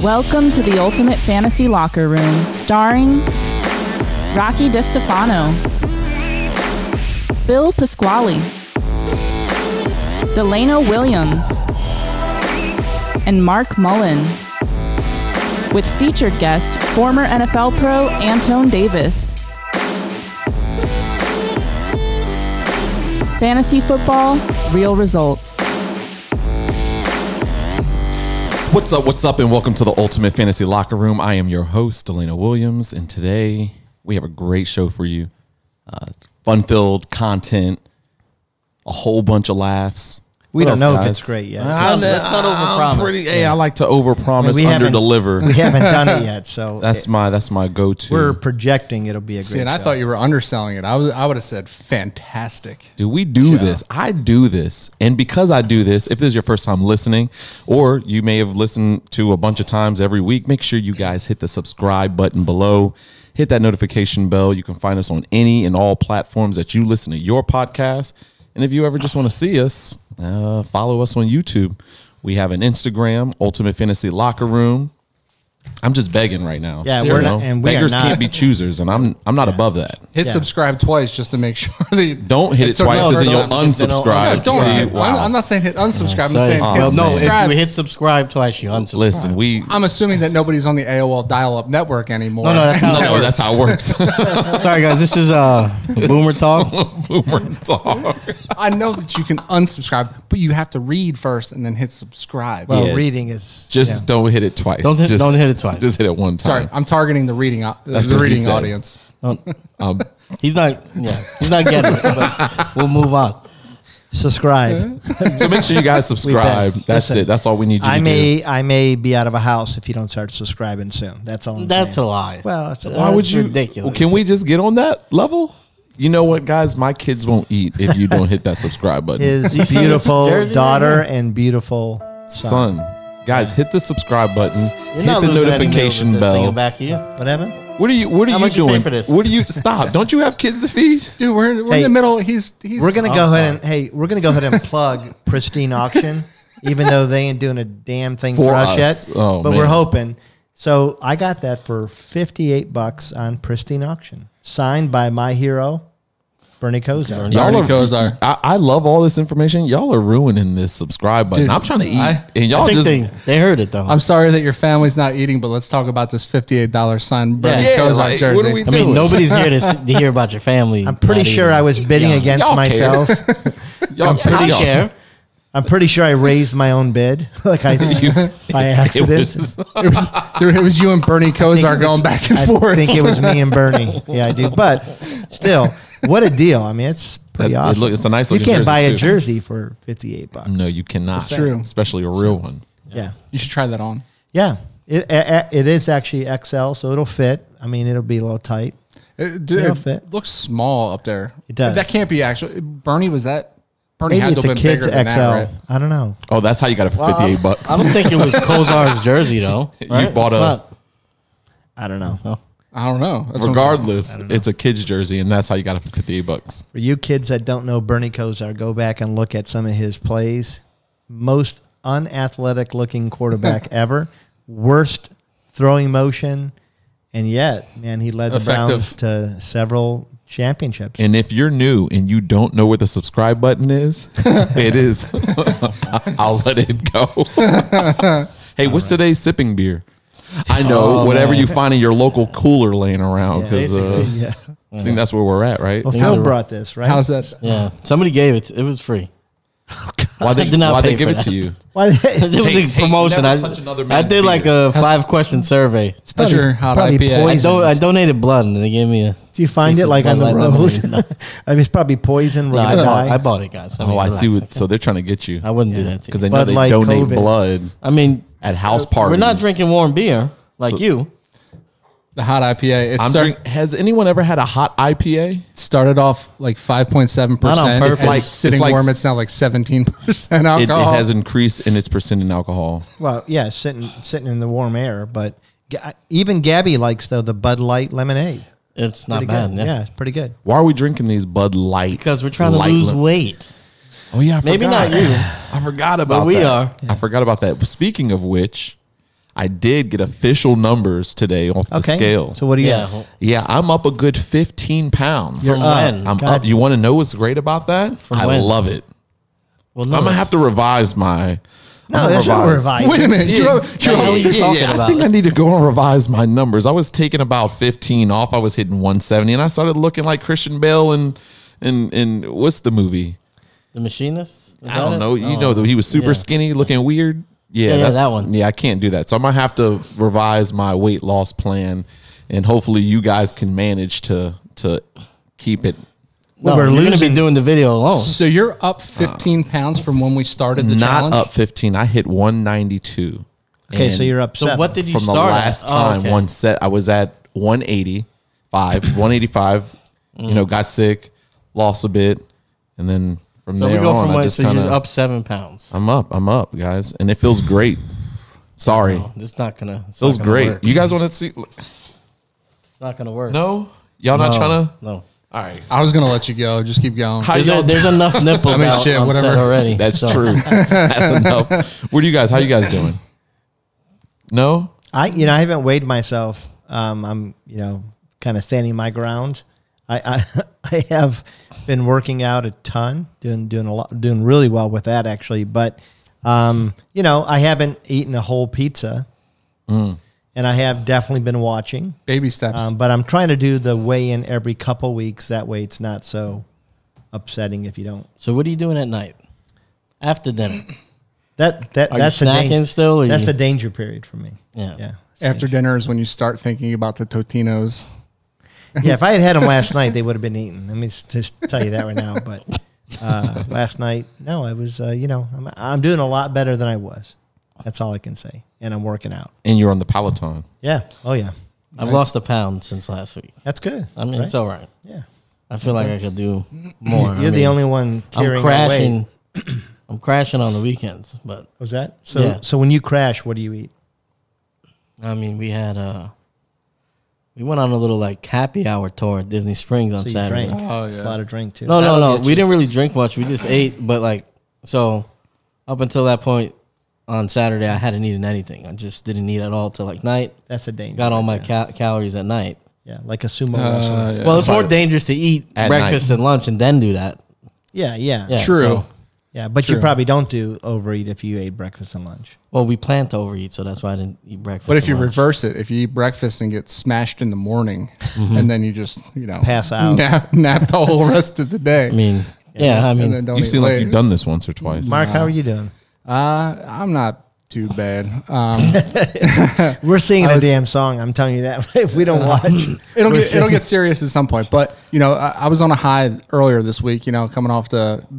Welcome to the Ultimate Fantasy Locker Room, starring Rocky DiStefano, Phil Pasquale, Delano Williams, and Mark Mullen, with featured guest, former NFL pro Antone Davis. Fantasy football, real results. What's up, and welcome to the Ultimate Fantasy Locker Room. I am your host, Delano Williams, and today we have a great show for you. Fun-filled content, a whole bunch of laughs. We don't know if it's great yet. Let's not overpromise. Hey, I like to overpromise, underdeliver. We haven't done it yet, so that's my go-to. We're projecting it'll be a great show. And I thought you were underselling it. I would have said fantastic. Do we do this? I do this, and because I do this, if this is your first time listening, or you may have listened to a bunch of times every week, make sure you guys hit the subscribe button below. Hit that notification bell. You can find us on any and all platforms that you listen to your podcast. And if you ever just want to see us, follow us on YouTube. We have an Instagram, Ultimate Fantasy Locker Room. I'm just begging right now. Yeah, beggars can't be choosers, and I'm not above that. Hit subscribe twice just to make sure that you don't hit it twice because then you'll unsubscribe. I'm not saying hit unsubscribe. I'm saying hit subscribe. If we hit subscribe twice, you unsubscribe. Listen, I'm assuming that nobody's on the AOL dial-up network anymore. No, that's how it works. Sorry, guys. This is Boomer Talk. Boomer Talk. I know that you can unsubscribe, but you have to read first and then hit subscribe. Well, reading is just don't hit it twice. Don't hit it twice. Just hit it one time. Sorry, I'm targeting the reading audience. He's not getting it, but we'll move on. Subscribe. So make sure you guys subscribe. That's it. That's all we need you to do. I may be out of a house if you don't start subscribing soon. That's all. That's a lie. Well, why would you? Ridiculous. Well, can we just get on that level? You know what, guys? My kids won't eat if you don't hit that subscribe button. His beautiful daughter and beautiful son. Guys, hit the subscribe button. You're hit the notification bell. Back here. What happened? What are you doing? For this? What do you stop? Don't you have kids to feed? Dude, we're in the middle. We're gonna go ahead and plug Pristine Auction, even though they ain't doing a damn thing for us yet. But we're hoping. So I got that for $58 on Pristine Auction, signed by my hero, Bernie Kosar. I love all this information. Y'all are ruining this subscribe button. Dude, I'm trying to eat, and y'all they heard it though. I'm sorry that your family's not eating, but let's talk about this $58 signed Bernie Kosar jersey. What are we doing? I mean, nobody's here to hear about your family. I'm pretty sure I was bidding against myself. I'm pretty sure I raised my own bid, like by accident. It was you and Bernie Kosar going back and forth. I think it was me and Bernie. Yeah, I do. But still, what a deal! I mean, it's pretty awesome. It's a nice. You can't buy a jersey for $58. No, you cannot. It's true, especially a real one. Yeah, you should try that on. Yeah, it is actually XL, so it'll fit. I mean, it'll be a little tight. It'll fit. It looks small up there. It does. That can't be actually. Bernie Maybe had it's to a been kid's bigger XL. than that, right? I don't know. Oh, that's how you got it for $58. I don't think it was Kosar's jersey though. Right? You bought I don't know. No. I don't know. Regardless, it's a kid's jersey, and that's how you got it for $58. For you kids that don't know Bernie Kosar, go back and look at some of his plays. Most unathletic looking quarterback ever. Worst throwing motion, and yet, man, he led the Browns to several championships. And if you're new and you don't know where the subscribe button is, it is. I'll let it go. Hey, what's today's sipping beer? I know, whatever you find in your local cooler laying around, because I think that's where we're at, right? Well, Phil brought this, right? How's that? Yeah, somebody gave it. It was free. Oh, God. Why'd they give it to you? It was a promotion. I did like a 5-question survey. That's your hot IPA. I donated blood, and they gave me a. Do you find it like on the road? No. I mean, it's probably poison. No, I bought it, guys. I see. So they're trying to get you. I wouldn't do that because they know they donate blood. I mean, at house parties. We're not drinking warm beer like you. The hot IPA. Has anyone ever had a hot IPA? It started off like 5.7%. It's like sitting warm. It's now like 17% alcohol. It has increased in its percent in alcohol. Well, yeah, sitting in the warm air. But even Gabby likes the Bud Light lemonade. It's not bad. Yeah, it's pretty good. Why are we drinking these Bud Light? Because we're trying to lose weight. Oh yeah, maybe not you. I forgot about that. But we are. I forgot about that. Speaking of which, I did get official numbers today off the scale. So what do you have? Yeah, I'm up a good 15 pounds. You're up. I'm up. You want to know what's great about that? I love it. Well, no, I'm going to have to revise my... No, that's not revise. Wait a minute. I think I need to go and revise my numbers. I was taking about 15 off. I was hitting 170, and I started looking like Christian Bale and what's the movie? The Machinist? I don't know. You know, he was super skinny, looking weird. Yeah, that's that one. Yeah, I can't do that. So I might have to revise my weight loss plan, and hopefully you guys can manage to keep it. No, we're going to be doing the video alone. So you're up 15 pounds from when we started the challenge? Not up 15. I hit 192. Okay, so you're up 7. So what did you from start the last time? One set, I was at 185. You know, got sick, lost a bit, and then from there on, I just you're up 7 pounds. I'm up, guys, and it feels great. Sorry, it's not gonna. Feels great. Work. You guys want to see? It's not gonna work. No, y'all not trying to. No. All right. I was going to let you go. Just keep going. There's enough nipples out on set already. That's true. That's enough. How you guys doing? No? I haven't weighed myself. I'm, kind of standing my ground. I have been working out a ton, doing really well with that actually. But, I haven't eaten a whole pizza. And I have definitely been watching. Baby steps. But I'm trying to do the weigh-in every couple weeks. That way it's not so upsetting if you don't. So what are you doing at night? After dinner? That's snacking still? That's a danger period for me. Yeah. After dinner is when you start thinking about the Totinos. Yeah, if I had them last night, they would have been eaten. Let me just tell you that right now. But last night, no, I was, I'm doing a lot better than I was. That's all I can say. And I'm working out. And you're on the Peloton. Yeah. Oh, yeah. I've lost a pound since last week. That's good. I mean, it's all right. Yeah. I feel like I could do more. You're the only one carrying crashing. I'm crashing on the weekends. But was that? So when you crash, what do you eat? I mean, we had we went on a little happy hour tour at Disney Springs on Saturday. Drank. Oh, yeah. It's a lot of drink too. No. We didn't really drink much. We just ate. But so up until that point, on Saturday, I hadn't eaten anything. I just didn't eat at all till night. That's a danger. Got all my calories at night. Yeah, like a sumo wrestler. Yeah. Well, it's more dangerous to eat breakfast and lunch and then do that. Yeah. True. But you probably don't overeat if you ate breakfast and lunch. Well, we plan to overeat, so that's why I didn't eat breakfast. But if you reverse it, if you eat breakfast and get smashed in the morning, and then you just pass out, nap the whole rest of the day. I mean, I mean, you seem like you've done this once or twice. Mark, how are you doing? I'm not too bad. We're singing a damn song. I'm telling you that. If we don't watch, it'll get serious at some point. But I was on a high earlier this week. Coming off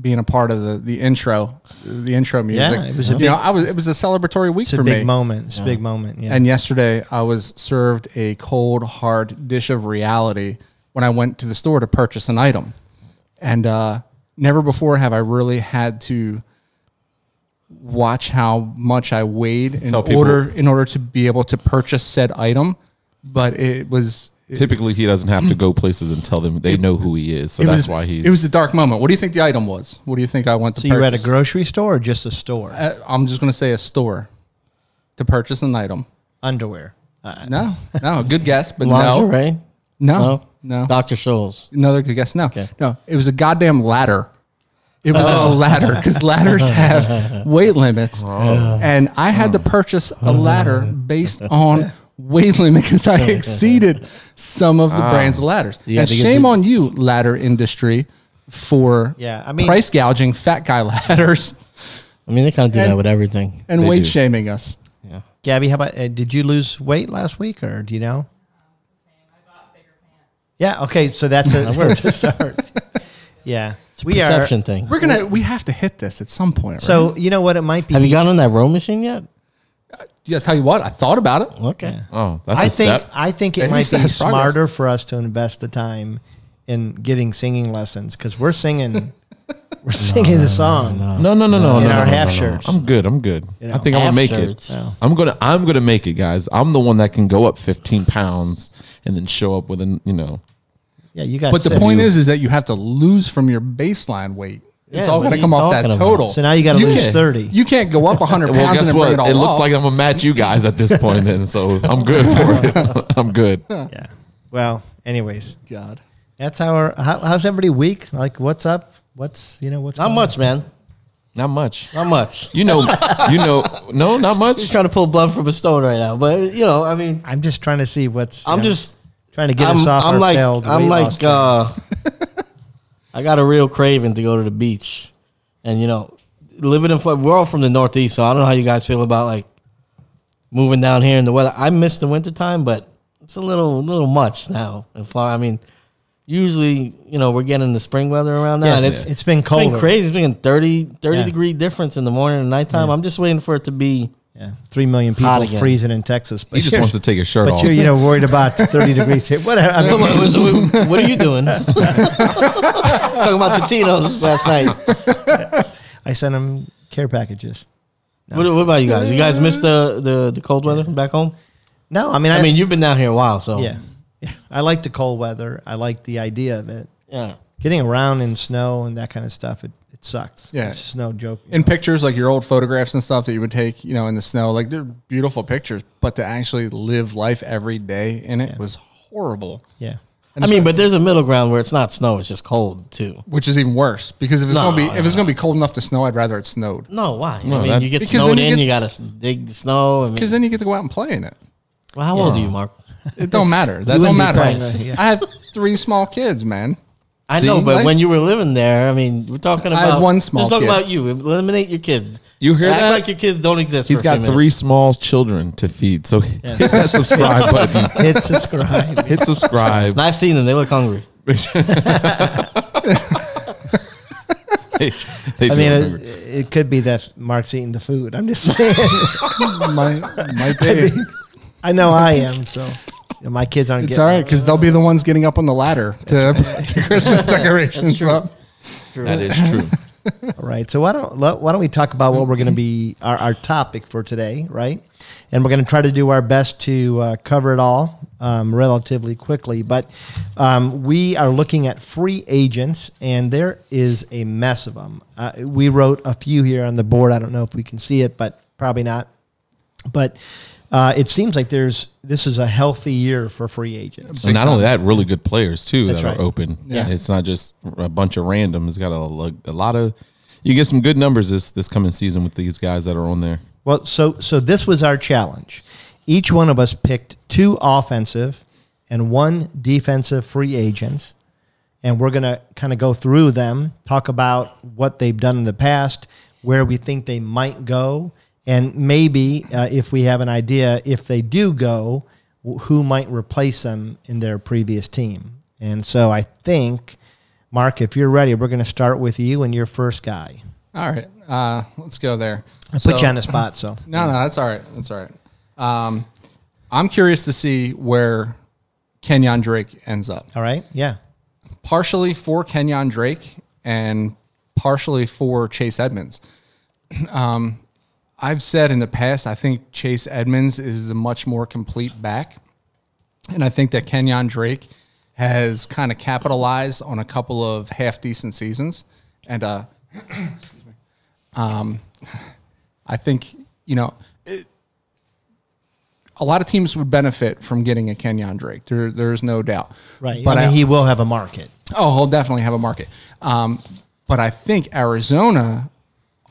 being a part of the intro music. Yeah, it was it was a celebratory week for me. It's a big moment. It's a big moment. Yeah. And yesterday I was served a cold, hard dish of reality when I went to the store to purchase an item, and never before have I really had to watch how much I weighed in order to be able to purchase said item. But it was typically he doesn't have to go places and tell them they know who he is. So that's why it was a dark moment. What do you think the item was? What do you think I went to purchase? So you were at a grocery store or just a store? I'm just going to say a store to purchase an item. Underwear. No, good guess, but lingerie? No. Dr. Scholl's. Another good guess. No, okay. No. It was a goddamn ladder. It was a ladder because ladders have weight limits, and I had to purchase a ladder based on weight limit because I exceeded some of the brand's ladders. And shame on you, ladder industry, for price gouging fat guy ladders. I mean, they kind of do that with everything. And weight shaming us. Yeah. Gabby, how about, did you lose weight last week or do you know? I bought bigger pants. Yeah, okay, so that's a start. Yeah. It's a perception thing. We have to hit this at some point. Right? So you know what it might be. Have you gotten on that row machine yet? Yeah, tell you what, I thought about it. Okay. Yeah. Oh, that's a step. I think it might be smarter for us to invest the time in getting singing lessons because we're singing the song. No. In our half shirts. I'm good. I think I'm gonna make it. No. I'm gonna make it, guys. I'm the one that can go up 15 pounds and then show up with Yeah, you got. But the point is that you have to lose from your baseline weight. It's all going to come off that total. So now you got to lose 30. You can't go up 100 pounds well, guess and what? bring it all It looks off. like I'm going to match you guys at this point then, so I'm good for it. I'm good. Yeah. Well, anyways. God. That's how's everybody week? Like, what's up? What's Not much, man. Not much. Not much. No, not much. You're trying to pull blood from a stone right now, but I mean, I'm just trying to see what's. I'm just trying to get us off our failed. I'm like, I got a real craving to go to the beach, and living in Florida. We're all from the Northeast, so I don't know how you guys feel about like moving down here in the weather. I miss the wintertime, but it's a little much now in Florida. I mean, usually, we're getting the spring weather around now. Yeah, and it's been cold. It's been crazy. It's been 30 degree difference in the morning and nighttime. I'm just waiting for it to be 3 million people freezing in Texas. But he just wants to take his shirt off. But you're worried about 30 degrees here. Whatever. I mean, what are you doing? Talking about Totino's last night. I sent him care packages. No. What about you guys? You guys miss the cold weather from back home? No, I mean you've been down here a while, so yeah. I like the cold weather. I like the idea of it. Yeah, getting around in snow and that kind of stuff. It sucks. Yeah, it's just no joke. In pictures, like your old photographs and stuff that you would take, in the snow, like they're beautiful pictures, but to actually live life every day in it was horrible. Yeah. And but there's a middle ground where it's not snow; it's just cold too, which is even worse because if it's gonna be cold enough to snow, I'd rather it snowed. No, why? You get snowed in, you gotta dig the snow. Because then you get to go out and play in it. Well, how old are you, Mark? It don't matter. That don't matter. I have 3 small kids, man. I know, but when you were living there, we're talking about. I had 1 small kid. Let's talk about you. Eliminate your kids. You hear Act that? like your kids don't exist. He's got 3 small children to feed, so hit that subscribe button. Hit subscribe. Hit subscribe. And I've seen them; they look hungry. It could be that Mark's eating the food. I'm just saying. Might be. I know I am, so my kids aren't. It's all right because they'll be the ones getting up on the ladder to Christmas decorations up. That is true. All right, so why don't we talk about what we're going to be our topic for today, right? And we're going to try to do our best to cover it all relatively quickly. But we are looking at free agents, and there is a mess of them. We wrote a few here on the board. I don't know if we can see it, but probably not. But it seems like this is a healthy year for free agents. And not only that, really good players too that right. are open. Yeah. It's not just a bunch of random. It's got a lot of. You get some good numbers this coming season with these guys that are on there. Well, so this was our challenge. Each one of us picked 2 offensive and 1 defensive free agents, and we're going to kind of go through them, talk about what they've done in the past, where we think they might go, and maybe if we have an idea, if they do go, who might replace them in their previous team. And so I think, Mark, if you're ready, we're going to start with you and your first guy. All right, let's go there. I put you on the spot, so. No, that's all right. That's all right. I'm curious to see where Kenyon Drake ends up. All right, yeah. Partially for Kenyon Drake and partially for Chase Edmonds. I've said in the past, I think Chase Edmonds is the much more complete back. And I think that Kenyon Drake has kind of capitalized on a couple of half-decent seasons. And I think, a lot of teams would benefit from getting a Kenyon Drake. There's no doubt. Right, but he will have a market. Oh, he'll definitely have a market. But I think Arizona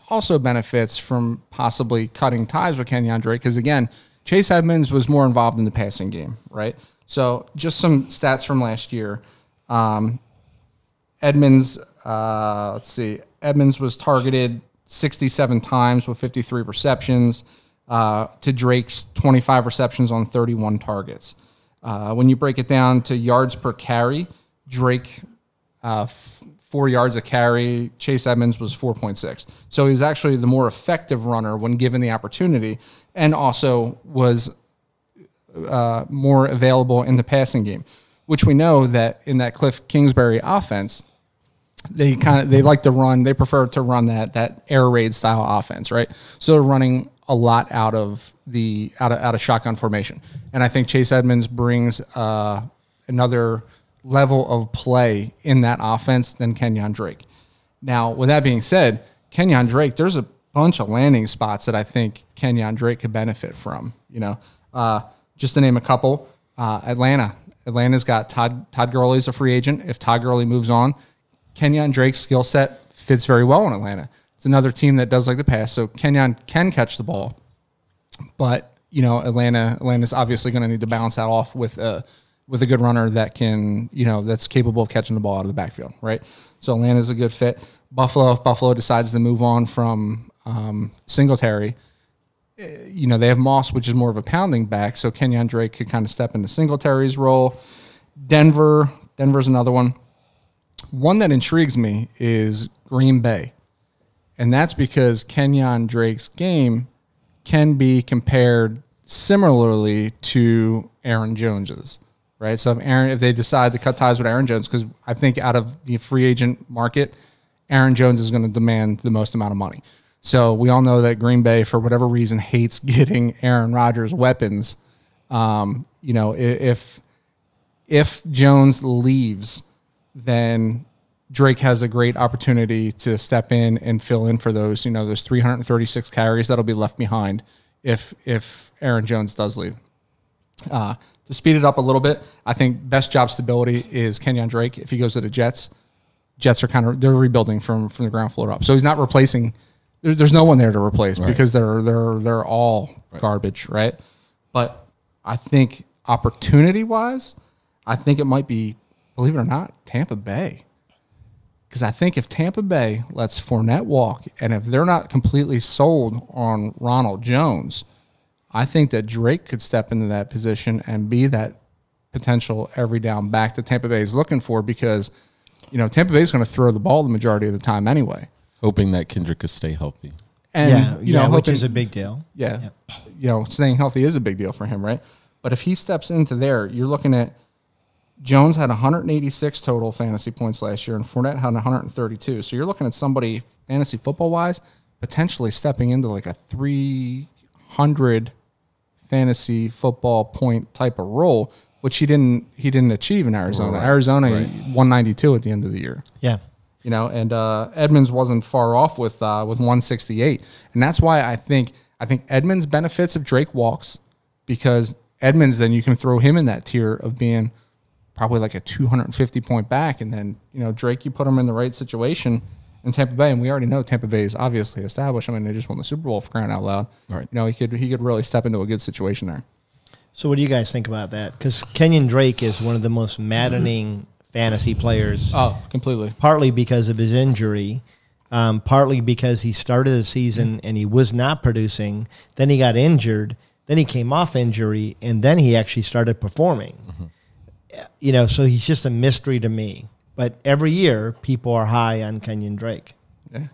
also benefits from possibly cutting ties with Kenyon Drake because, again, Chase Edmonds was more involved in the passing game, right? So just some stats from last year. Edmonds, Edmonds was targeted 67 times with 53 receptions to Drake's 25 receptions on 31 targets. When you break it down to yards per carry, Drake 4 yards a carry. Chase Edmonds was 4.6. So he was actually the more effective runner when given the opportunity, and also was more available in the passing game, which we know that in that Cliff Kingsbury offense, they like to run. They prefer to run that air raid style offense, right? So they're running a lot out of shotgun formation, and I think Chase Edmonds brings another level of play in that offense than Kenyon Drake. Now, with that being said, Kenyon Drake, there's a bunch of landing spots that I think Kenyon Drake could benefit from. Just to name a couple, Atlanta. Atlanta's got Todd Gurley's a free agent. If Todd Gurley moves on, Kenyon Drake's skill set fits very well in Atlanta. It's another team that does like the pass, so Kenyon can catch the ball. But, Atlanta's obviously going to need to balance that off with a good runner that can, that's capable of catching the ball out of the backfield, right? So Atlanta's a good fit. Buffalo, if Buffalo decides to move on from Singletary, they have Moss, which is more of a pounding back, so Kenyon Drake could kind of step into Singletary's role. Denver's another one. One that intrigues me is Green Bay, and that's because Kenyon Drake's game can be compared similarly to Aaron Jones's, right? So if they decide to cut ties with Aaron Jones, because I think out of the free agent market, Aaron Jones is going to demand the most amount of money. So we all know that Green Bay, for whatever reason, hates getting Aaron Rodgers weapons. If Jones leaves, then Drake has a great opportunity to step in and fill in for those 336 carries that'll be left behind if Aaron Jones does leave. To speed it up a little bit, I think best job stability is Kenyon Drake. If he goes to the Jets are they're rebuilding from the ground floor up. So he's not replacing. There's no one there to replace because they're all garbage, right? But I think opportunity-wise, I think it might be, believe it or not, Tampa Bay. Because I think if Tampa Bay lets Fournette walk, and if they're not completely sold on Ronald Jones, I think that Drake could step into that position and be that potential every down back that Tampa Bay is looking for, because Tampa Bay is going to throw the ball the majority of the time anyway. Hoping that Kendrick could stay healthy. And, which is a big deal. Yeah. Staying healthy is a big deal for him, right? But if he steps into there, you're looking at Jones had 186 total fantasy points last year, and Fournette had 132. So you're looking at somebody, fantasy football-wise, potentially stepping into like a 300 fantasy football point type of role, which he didn't achieve in Arizona. Right. Arizona, 192 at the end of the year. Yeah. And Edmonds wasn't far off with 168. And that's why I think Edmonds benefits if Drake walks, because Edmonds, then you can throw him in that tier of being probably like a 250-point back. And then, Drake, you put him in the right situation in Tampa Bay, and we already know Tampa Bay is obviously established. I mean, they just won the Super Bowl, for crying out loud. Right. He could really step into a good situation there. So what do you guys think about that? Because Kenyon Drake is one of the most maddening fantasy players. Oh, completely. Partly because of his injury, partly because he started the season and he was not producing. Then he got injured. Then he came off injury, and then he actually started performing. Mm-hmm. So he's just a mystery to me. But every year, people are high on Kenyon Drake. Yeah.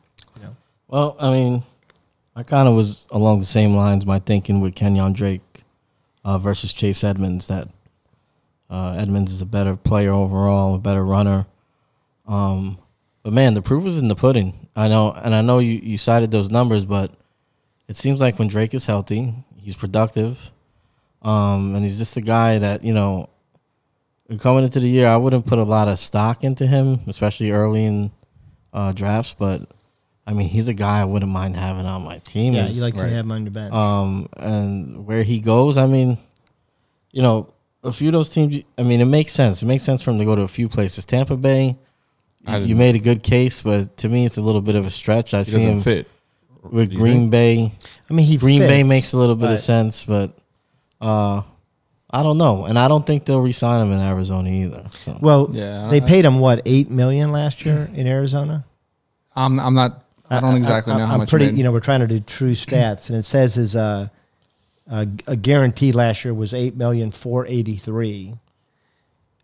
Well, I mean, I kind of was along the same lines, my thinking with Kenyon Drake versus Chase Edmonds, that Edmonds is a better player overall, a better runner. But, man, the proof is in the pudding. I know you cited those numbers, but it seems like when Drake is healthy, he's productive, and he's just a guy that, coming into the year, I wouldn't put a lot of stock into him, especially early in drafts. But, I mean, he's a guy I wouldn't mind having on my team. Yeah, you like to have him on your bench. And where he goes, I mean, a few of those teams, I mean, it makes sense. It makes sense for him to go to a few places. Tampa Bay, you made a good case, but to me, it's a little bit of a stretch. I see him fit with Green Bay. I mean, Green Bay makes a little bit of sense, but I don't know, and I don't think they'll re-sign him in Arizona either. So. Well, they paid him $8 million last year in Arizona. I'm not. I don't exactly know how much. We're trying to do true stats, and it says his a guarantee last year was $8,483,000.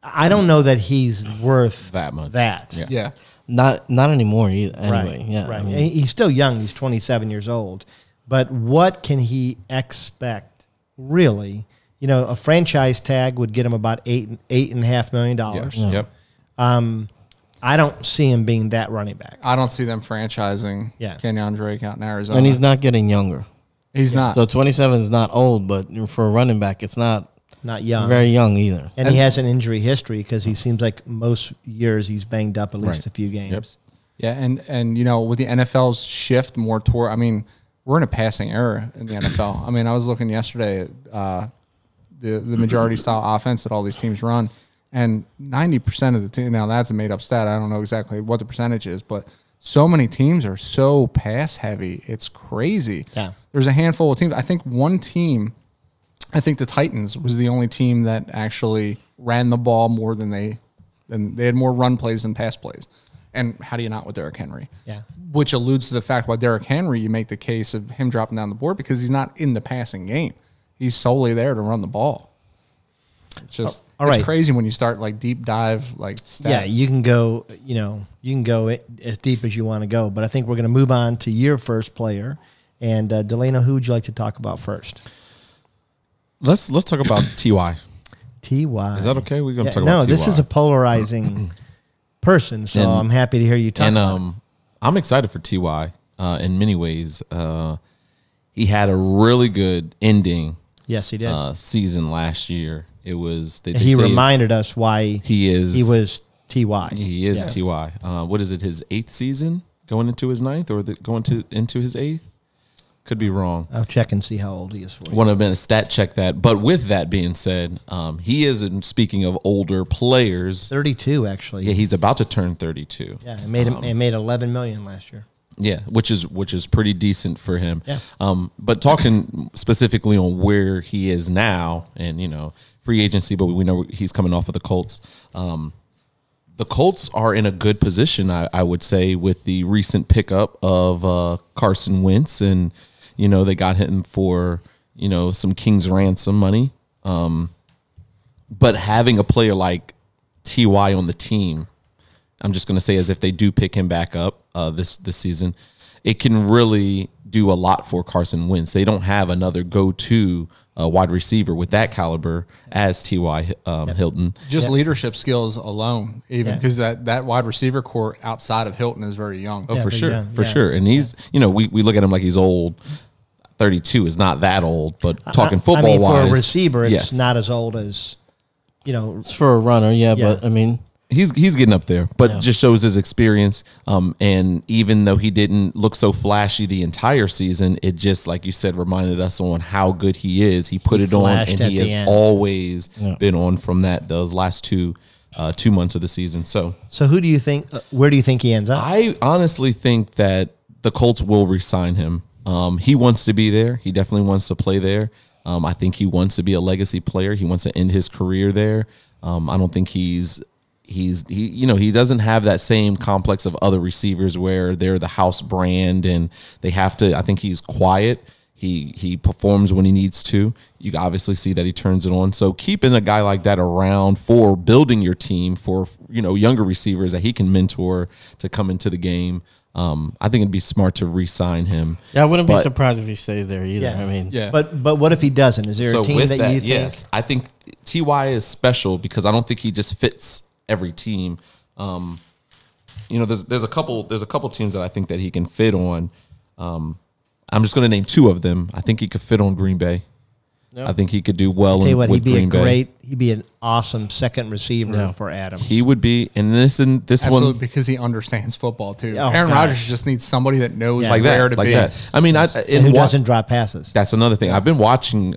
I don't know that he's worth that much. Yeah. Not anymore either. Anyway, right. Yeah. Right. I mean, he's still young. He's 27 years old, but what can he expect really? A franchise tag would get him about $8.5 million. Yep. I don't see him being that running back. I don't see them franchising Kenyon Drake out in Arizona. And he's not getting younger. He's not. So 27 is not old, but for a running back, it's not young. Very young either. And he has an injury history because he seems like most years he's banged up at least a few games. Yep. Yeah, and with the NFL's shift more toward, I mean, we're in a passing era in the NFL. I mean, I was looking yesterday at the majority style offense that all these teams run, and 90% of the team, now that's a made up stat. I don't know exactly what the percentage is, but so many teams are so pass heavy. It's crazy. Yeah. There's a handful of teams. I think one team, I think the Titans was the only team that actually ran the ball more than they had more run plays than pass plays. And how do you not with Derrick Henry? Yeah. Which alludes to the fact why Derrick Henry, you make the case of him dropping down the board because he's not in the passing game. He's solely there to run the ball. It's just it's crazy when you start like deep dive like stats. Yeah, you can go, as deep as you want to go. But I think we're going to move on to your first player. And Delano, who would you like to talk about first? Let's talk about T.Y. T.Y. Is that okay? We're going to talk about T.Y. No, this is a polarizing person, so I'm happy to hear you talk about it. I'm excited for T.Y. In many ways. He had a really good ending. Yes, he did. Season last year. It was. He reminded us why he was T.Y. He is T.Y. What is it? His 8th season, going into his 9th, or into his 8th? Could be wrong. I'll check and see how old he is for you. Want to have been a stat check that. But with that being said, he is. Speaking of older players, 32 actually. Yeah, he's about to turn 32. Yeah, it made $11 million last year. Yeah, which is pretty decent for him. Yeah. But talking specifically on where he is now, and free agency, but we know he's coming off of the Colts. The Colts are in a good position, I would say, with the recent pickup of Carson Wentz, and they got him for some king's ransom money. But having a player like T.Y. on the team, I'm just going to say, as if they do pick him back up this season, it can really do a lot for Carson Wentz. They don't have another go-to wide receiver with that caliber as T.Y. Hilton. Just leadership skills alone, even because that wide receiver core outside of Hilton is very young. Oh, for sure, for sure. And he's, we look at him like he's old. 32 is not that old, but talking football-wise. For a receiver, it's not as old as, It's for a runner, but I mean. He's getting up there, but just shows his experience. And even though he didn't look so flashy the entire season, it just, like you said, reminded us on how good he is. He put it on, and he has always been on from those last 2 months of the season. So who do you think? Where do you think he ends up? I honestly think that the Colts will re-sign him. He wants to be there. He definitely wants to play there. I think he wants to be a legacy player. He wants to end his career there. I don't think he doesn't have that same complex of other receivers where they're the house brand and they have to. I think he's quiet. He performs when he needs to. You obviously see that he turns it on. So keeping a guy like that around for building your team for younger receivers that he can mentor to come into the game. I think it'd be smart to re-sign him. Yeah, I wouldn't be surprised if he stays there either. Yeah. I mean, But what if he doesn't? Is there a team that you think? Yes, I think T.Y. is special because I don't think he just fits every team. There's a couple teams that I think that he can fit on. I'm just going to name 2 of them. I think he could fit on Green Bay. Yep. I think he could do well with Green Bay. He'd be an awesome second receiver for Adams. He would be, and this Absolutely, one because he understands football too. Oh, Aaron Rodgers just needs somebody that knows like where to like be. That. I mean, who doesn't drop passes. That's another thing. I've been watching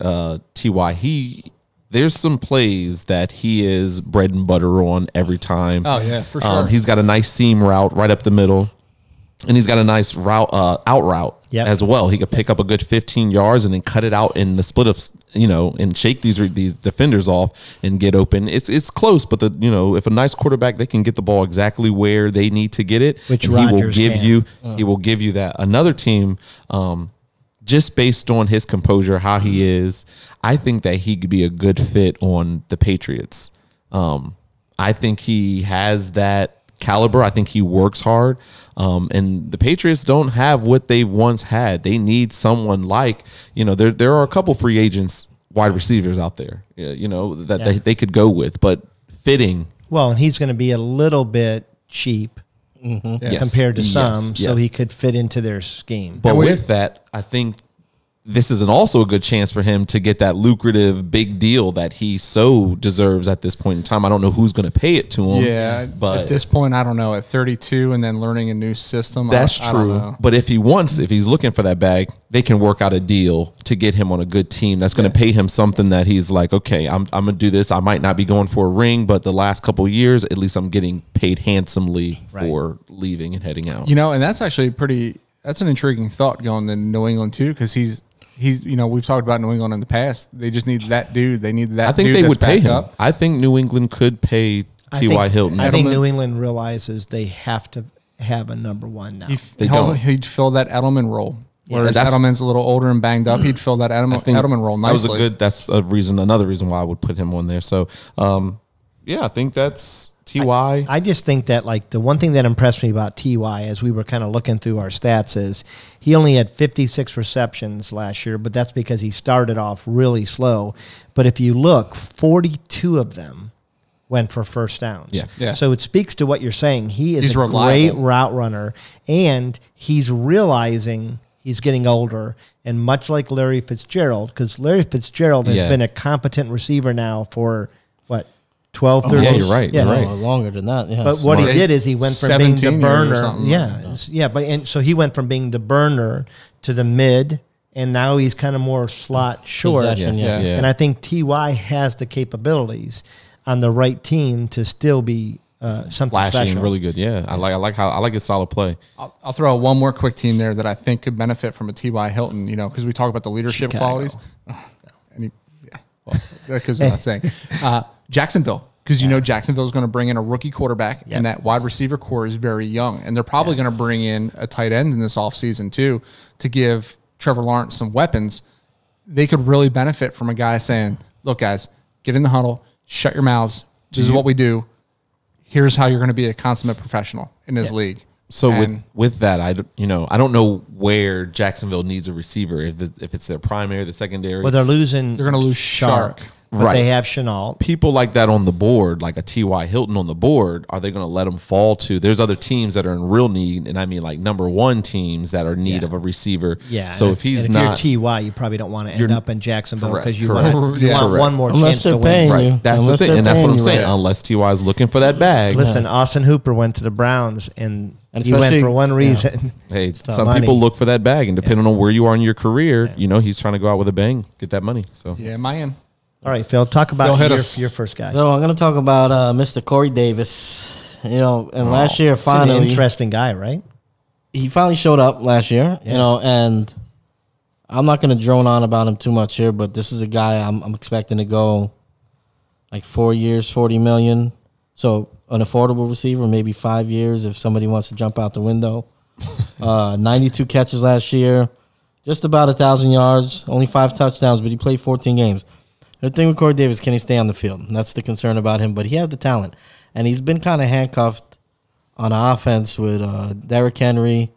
T.Y. There's some plays that he is bread and butter on every time. Oh yeah, for sure. He's got a nice seam route right up the middle, and he's got a nice out route as well. He could pick up a good 15 yards and then cut it out in the split of and shake these defenders off and get open. It's close, but if a nice quarterback, they can get the ball exactly where they need to get it, which he will give you. He will give you that. Another team. Just based on his composure, how he is, I think that he could be a good fit on the Patriots. I think he has that caliber. I think he works hard. And the Patriots don't have what they once had. They need someone like, there are a couple free agents, wide receivers out there, that they could go with, but fitting. Well, and he's going to be a little bit cheap. Compared to some, so he could fit into their scheme. But with that, I think this isn't also a good chance for him to get that lucrative big deal that he so deserves at this point in time. I don't know who's going to pay it to him. Yeah, but at this point, I don't know. At 32 and then learning a new system, that's true. But if he's looking for that bag, they can work out a deal to get him on a good team that's going to pay him something that he's like, okay, I'm going to do this. I might not be going for a ring, but the last couple of years, at least I'm getting paid handsomely for leaving and heading out. And that's actually that's an intriguing thought going to New England too, because he's we've talked about New England in the past. They just need that dude. They need that. I think dude they would pay him. Up. I think New England could pay T.Y. Hilton. I think New England realizes they have to have a number one now. He'd fill that Edelman role. Whereas Edelman's a little older and banged up, he'd fill that Edelman role nicely. That's another reason why I would put him on there. So, I think that's T.Y. I just think that the one thing that impressed me about T.Y. as we were kind of looking through our stats is he only had 56 receptions last year, but that's because he started off really slow. But if you look, 42 of them went for first downs. Yeah. So it speaks to what you're saying. He's a great route runner, and he's realizing he's getting older. And much like Larry Fitzgerald, because Larry Fitzgerald has been a competent receiver now for, 12, 13 years? You're right. Yeah, you're right. Longer than that. Yeah. But what he did is he went from being the burner. So he went from being the burner to the mid, and now he's kind of more slot short. And I think T.Y. has the capabilities on the right team to still be something flashy special. And really good. Yeah, I like his solid play. I'll throw out one more quick team there that I think could benefit from a T.Y. Hilton. Because we talk about the leadership qualities. That goes without saying. Jacksonville, because Jacksonville is going to bring in a rookie quarterback, and that wide receiver core is very young, and they're probably going to bring in a tight end in this offseason too to give Trevor Lawrence some weapons. They could really benefit from a guy saying, "Look, guys, get in the huddle, shut your mouths. This is what we do. Here's how you're going to be a consummate professional in this league." So with that, I don't know where Jacksonville needs a receiver, if it's their primary, the secondary. Well, they're going to lose Shark. But they have Chenault. People like that on the board, like a T.Y. Hilton on the board, are they going to let them fall to? There's other teams that are in real need, and I mean like number one teams that are in need of a receiver. Yeah. So if you're T.Y., you probably don't want to end up in Jacksonville because you want one more chance to win. Right. That's the thing, and that's what I'm saying. Unless T.Y. is looking for that bag. Listen, Austin Hooper went to the Browns, and he went for one reason. Hey, some people look for that bag, and depending on where you are in your career, he's trying to go out with a bang, get that money. So Miami. All right, Phil, talk about your first guy. So I'm going to talk about Mr. Corey Davis. And last year, finally. An interesting guy, right? He finally showed up last year, and I'm not going to drone on about him too much here, but this is a guy I'm expecting to go like 4 years, $40 million. So an affordable receiver, maybe 5 years if somebody wants to jump out the window. 92 catches last year, just about 1,000 yards, only 5 touchdowns, but he played 14 games. The thing with Corey Davis, can he stay on the field? And that's the concern about him, but he has the talent. And he's been kind of handcuffed on offense with Derrick Henry,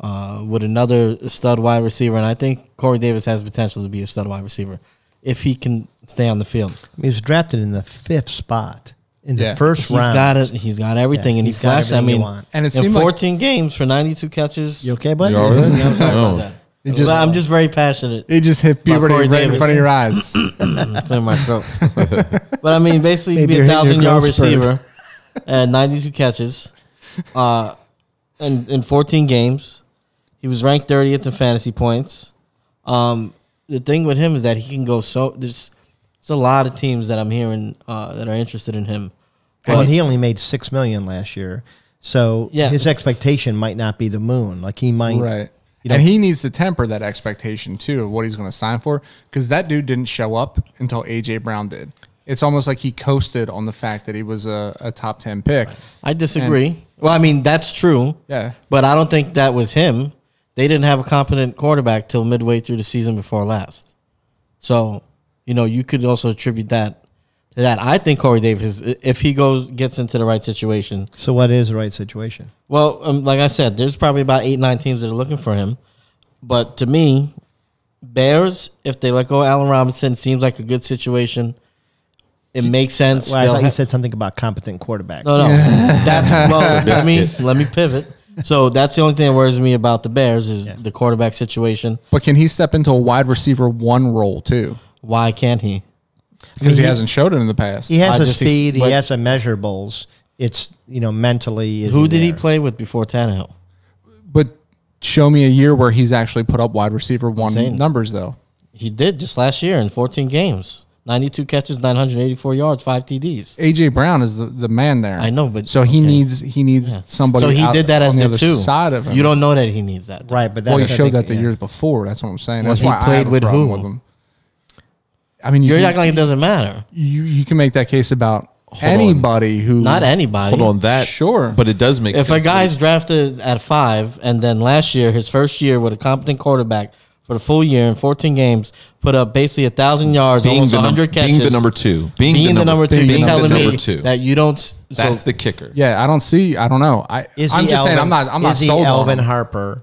with another stud wide receiver. And I think Corey Davis has potential to be a stud wide receiver if he can stay on the field. He was drafted in the 5th spot in the first round. He's got everything, and he's flashed. I mean, and it in 14 games for 92 catches. You okay, buddy? I'm sorry about that. I'm just very passionate. It just hit puberty right in front of your eyes. Clear my throat. But I mean, basically, he'd be a 1,000-yard receiver and 92 catches. In 14 games, he was ranked 30th in fantasy points. The thing with him is that he can go there's a lot of teams that I'm hearing that are interested in him. Well, he only made $6 million last year, so his expectation might not be the moon. Like he might, right? And he needs to temper that expectation too of what he's going to sign for, because that dude didn't show up until A.J. Brown did. It's almost like he coasted on the fact that he was a top 10 pick. I disagree. Well, I mean, that's true. Yeah. But I don't think that was him. They didn't have a competent quarterback till midway through the season before last. So, you could also attribute that to that. I think Corey Davis, if he gets into the right situation. So what is the right situation? Well, like I said, there's probably about 8-9 teams that are looking for him. But to me, Bears, if they let go of Allen Robinson, seems like a good situation. It makes sense. Well, I thought you said something about competent quarterback. No. That's let me pivot. So that's the only thing that worries me about the Bears is the quarterback situation. But can he step into a wide receiver 1 role too? Why can't he? Because he hasn't showed it in the past. He has the speed. He has the measurables. It's, mentally. Who did he play with before Tannehill? But show me a year where he's actually put up wide receiver 1 numbers, though. He did just last year in 14 games. 92 catches, 984 yards, 5 TDs. A.J. Brown is the man there. I know, but... So he needs somebody. So he did that as the the other 2. Side of him. You don't know that he needs that. Right, but he showed that the years before. That's what I'm saying. Well, That's why he played with who? with him. I mean, you're acting like it doesn't matter. You can make that case about anybody who... Not anybody. Hold on, that... Sure. But it does make sense. If a guy's but drafted at 5, and then last year, his first year with a competent quarterback for the full year in 14 games, put up basically 1,000 yards, almost 100 catches. Being the number 2. Being the number 2. You're telling me that you don't... That's the kicker. Yeah, I don't know. I'm just saying I'm not sold on Alvin Harper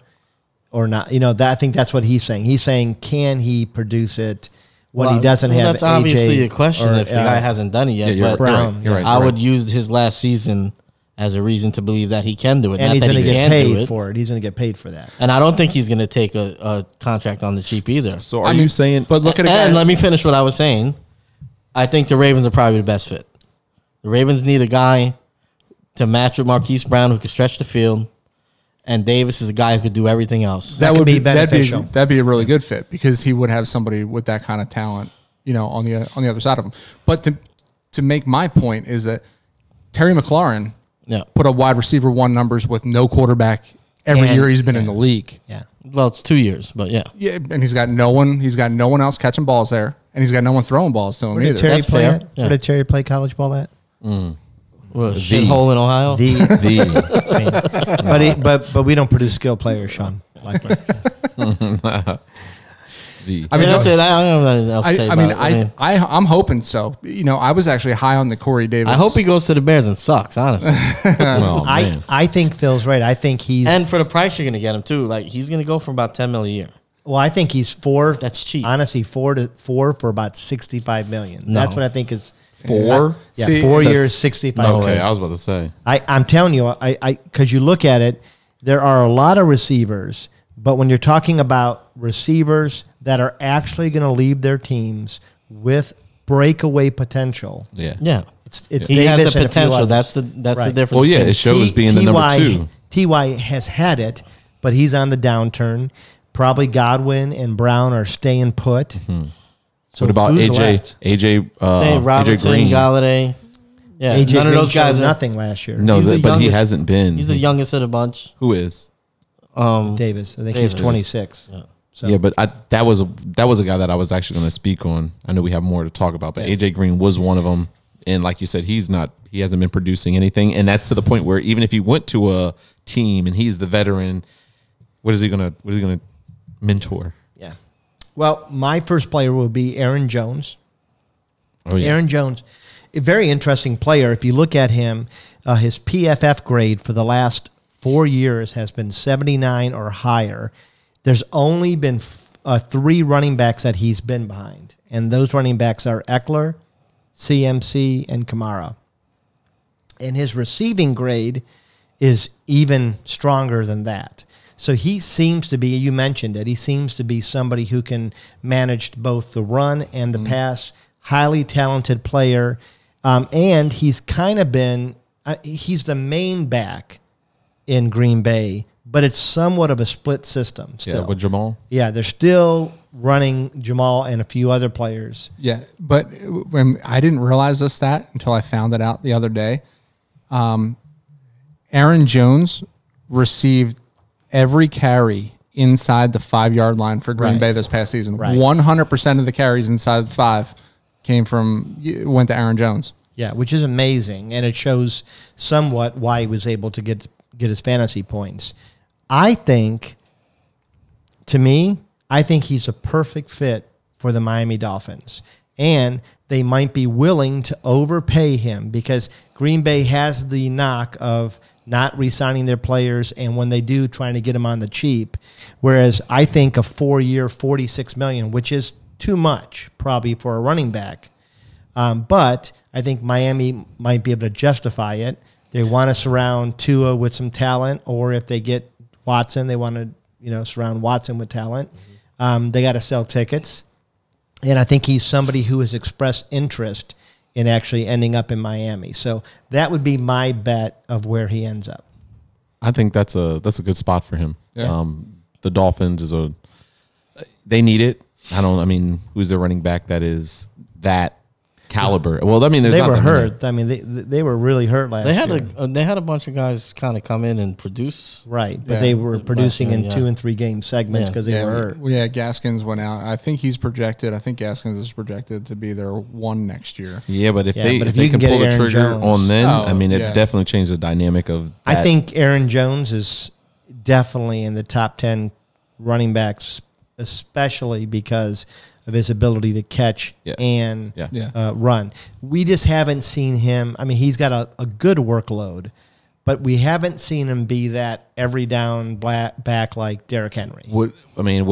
or not? I think that's what he's saying. He's saying, can he produce it when he doesn't have that's obviously a question if the guy hasn't done it yet. Yeah, you're right. I would use his last season as a reason to believe that he can do it. And he's going to get paid for it. He's going to get paid for that. And I don't think he's going to take a contract on the cheap either. So are you saying... But look at it. And let me finish what I was saying. I think the Ravens are probably the best fit. The Ravens need a guy to match with Marquise Brown who can stretch the field. And Davis is a guy who could do everything else. That would be beneficial. That'd be a really good fit because he would have somebody with that kind of talent, on the other side of him. But to make my point is that Terry McLaurin put up wide receiver 1 numbers with no quarterback every year he's been in the league. Yeah. Well, it's 2 years, but yeah. Yeah, and he's got no one else catching balls there, and he's got no one throwing balls to him Where did either. Terry play at? Where did Terry play college ball at? What, shithole in Ohio? But we don't produce skilled players, Sean. I'm hoping so. I was actually high on the Corey Davis. I hope he goes to the Bears and sucks, honestly. I think Phil's right. I think he's... And for the price you're going to get him, too. Like, he's going to go for about $10 million a year. Well, I think he's 4. That's cheap. Honestly, 4 for about $65 million. No. That's what I think is... 4? Yeah, See, 4 years, 65 million. Okay, I was about to say. I'm telling you, because you look at it, there are a lot of receivers, but when you're talking about receivers that are actually going to leave their teams with breakaway potential. Yeah. It's he Davis has the potential. That's the difference. Well, yeah, it shows being the number 2. T.Y. has had it, but he's on the downturn. Probably Godwin and Brown are staying put. Mm-hmm. So what about AJ Green, Gallaudet? Yeah, AJ none Green of those guys are nothing last year. No, but he hasn't been. He's the youngest of the bunch. Who is? Davis. I think he's 26. Yeah. So. Yeah, but that was a guy that I was actually going to speak on. I know we have more to talk about, but AJ Green was one of them. And like you said, he hasn't been producing anything, and that's to the point where even if he went to a team and he's the veteran, what is he gonna mentor? Yeah. Well, my first player will be Aaron Jones. Oh, yeah. Aaron Jones, a very interesting player. If you look at him, his PFF grade for the last 4 years has been 79 or higher. There's only been 3 running backs that he's been behind, and those running backs are Eckler, CMC, and Kamara. And his receiving grade is even stronger than that. So he seems to be, you mentioned it, he seems to be somebody who can manage both the run and the pass, highly talented player. And he's kind of been, he's the main back in Green Bay, but it's somewhat of a split system still. Yeah, with Jamal? Yeah, they're still running Jamal and a few other players. Yeah, but when I didn't realize this stat until I found it out the other day. Aaron Jones received every carry inside the 5-yard line for Green Bay this past season. 100% of the carries inside the 5 went to Aaron Jones. Yeah, which is amazing, and it shows somewhat why he was able to get his fantasy points. I think he's a perfect fit for the Miami Dolphins, and they might be willing to overpay him because Green Bay has the knock of not re-signing their players, and when they do, trying to get them on the cheap. Whereas I think a 4-year, $46 million, which is too much probably for a running back. But I think Miami might be able to justify it. They want to surround Tua with some talent, or if they get Watson, they want to surround Watson with talent. They got to sell tickets, and I think he's somebody who has expressed interest in actually ending up in Miami. So that would be my bet of where he ends up. I think that's a good spot for him. Yeah. The Dolphins they need it. Who's their running back that is that caliber? Well, they were hurt. They were really hurt last year. They had a bunch of guys kind of come in and produce. Right, but they were producing in 2 and 3 game segments because they were hurt. Yeah, Gaskins went out. I think Gaskins is projected to be their 1 next year. Yeah, but if they can pull the trigger Jones on them, it definitely changed the dynamic of that. I think Aaron Jones is definitely in the top 10 running backs, especially because of his ability to catch and run. We just haven't seen him. He's got a good workload, but we haven't seen him be that every down back like Derrick Henry. Would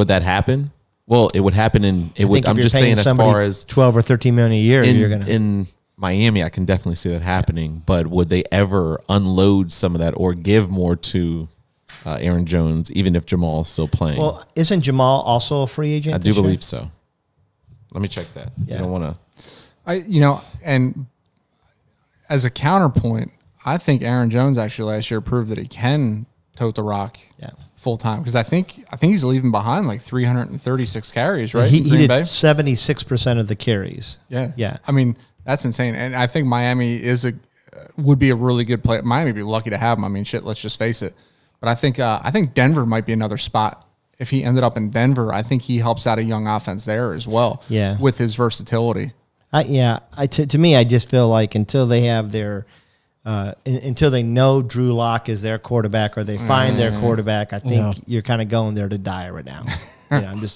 that happen? Well, it would happen I'm just saying as far as 12 or 13 million a year, in Miami, I can definitely see that happening. But would they ever unload some of that or give more to Aaron Jones, even if Jamal is still playing? Well, isn't Jamal also a free agent? I do believe so. Let me check that. Yeah. I don't want to. And as a counterpoint, I think Aaron Jones actually last year proved that he can tote the rock full time, because I think he's leaving behind like 336 carries, right? He did 76% of the carries. Yeah. That's insane. And I think Miami would be a really good play. Miami would be lucky to have him. Let's just face it. But I think Denver might be another spot. If he ended up in Denver, I think he helps out a young offense there as well. Yeah. With his versatility. To me, I just feel like until they have until they know Drew Lock is their quarterback, or they find their quarterback, I think you're kind of going there to die right now.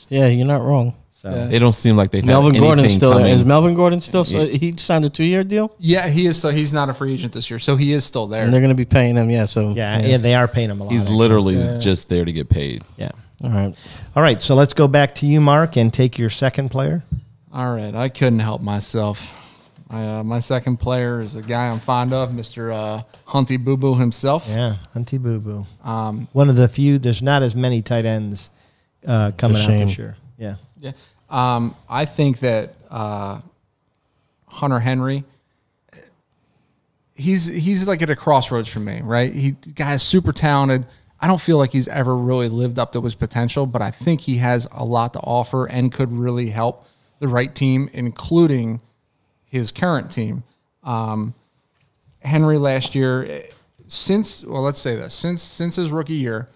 You're not wrong. So they don't seem like they've Melvin Gordon's still there. Is Melvin Gordon still? He signed a 2-year deal. Yeah, he is still. He's not a free agent this year, so he is still there. And they're going to be paying him. Yeah, they are paying him a lot. He's literally just there to get paid. Yeah. All right. So let's go back to you, Mark, and take your second player. All right. I couldn't help myself. My second player is a guy I'm fond of, Mr. Hunty Boo Boo himself. Yeah, Hunty Boo Boo. One of the few. There's not as many tight ends coming out this year. Yeah. Yeah. I think that Hunter Henry, he's like at a crossroads for me, right? Guy's super talented. I don't feel like he's ever really lived up to his potential, but I think he has a lot to offer and could really help the right team, including his current team. Henry last year, since his rookie year,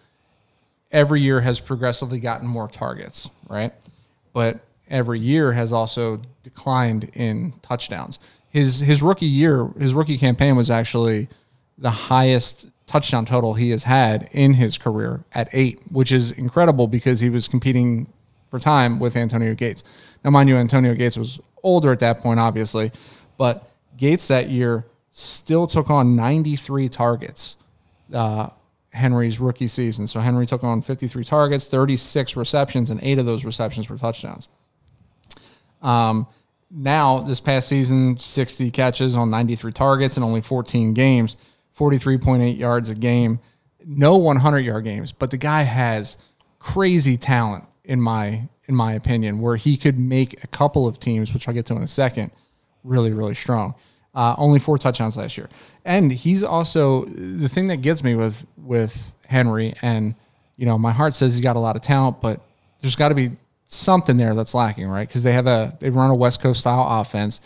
every year has progressively gotten more targets, right? But every year has also declined in touchdowns. His rookie campaign was actually the highest touchdown total he has had in his career at 8, which is incredible because he was competing for time with Antonio Gates. Now, mind you, Antonio Gates was older at that point, obviously, but Gates that year still took on 93 targets Henry's rookie season. So Henry took on 53 targets, 36 receptions, and 8 of those receptions were touchdowns. Now, this past season, 60 catches on 93 targets in only 14 games, 43.8 yards a game, no 100-yard games. But the guy has crazy talent, in my opinion, where he could make a couple of teams, which I'll get to in a second, really, really strong. Only 4 touchdowns last year. And he's also, the thing that gets me with Henry, and, my heart says he's got a lot of talent, but there's got to be something there that's lacking, right? Because they run a West Coast style offense.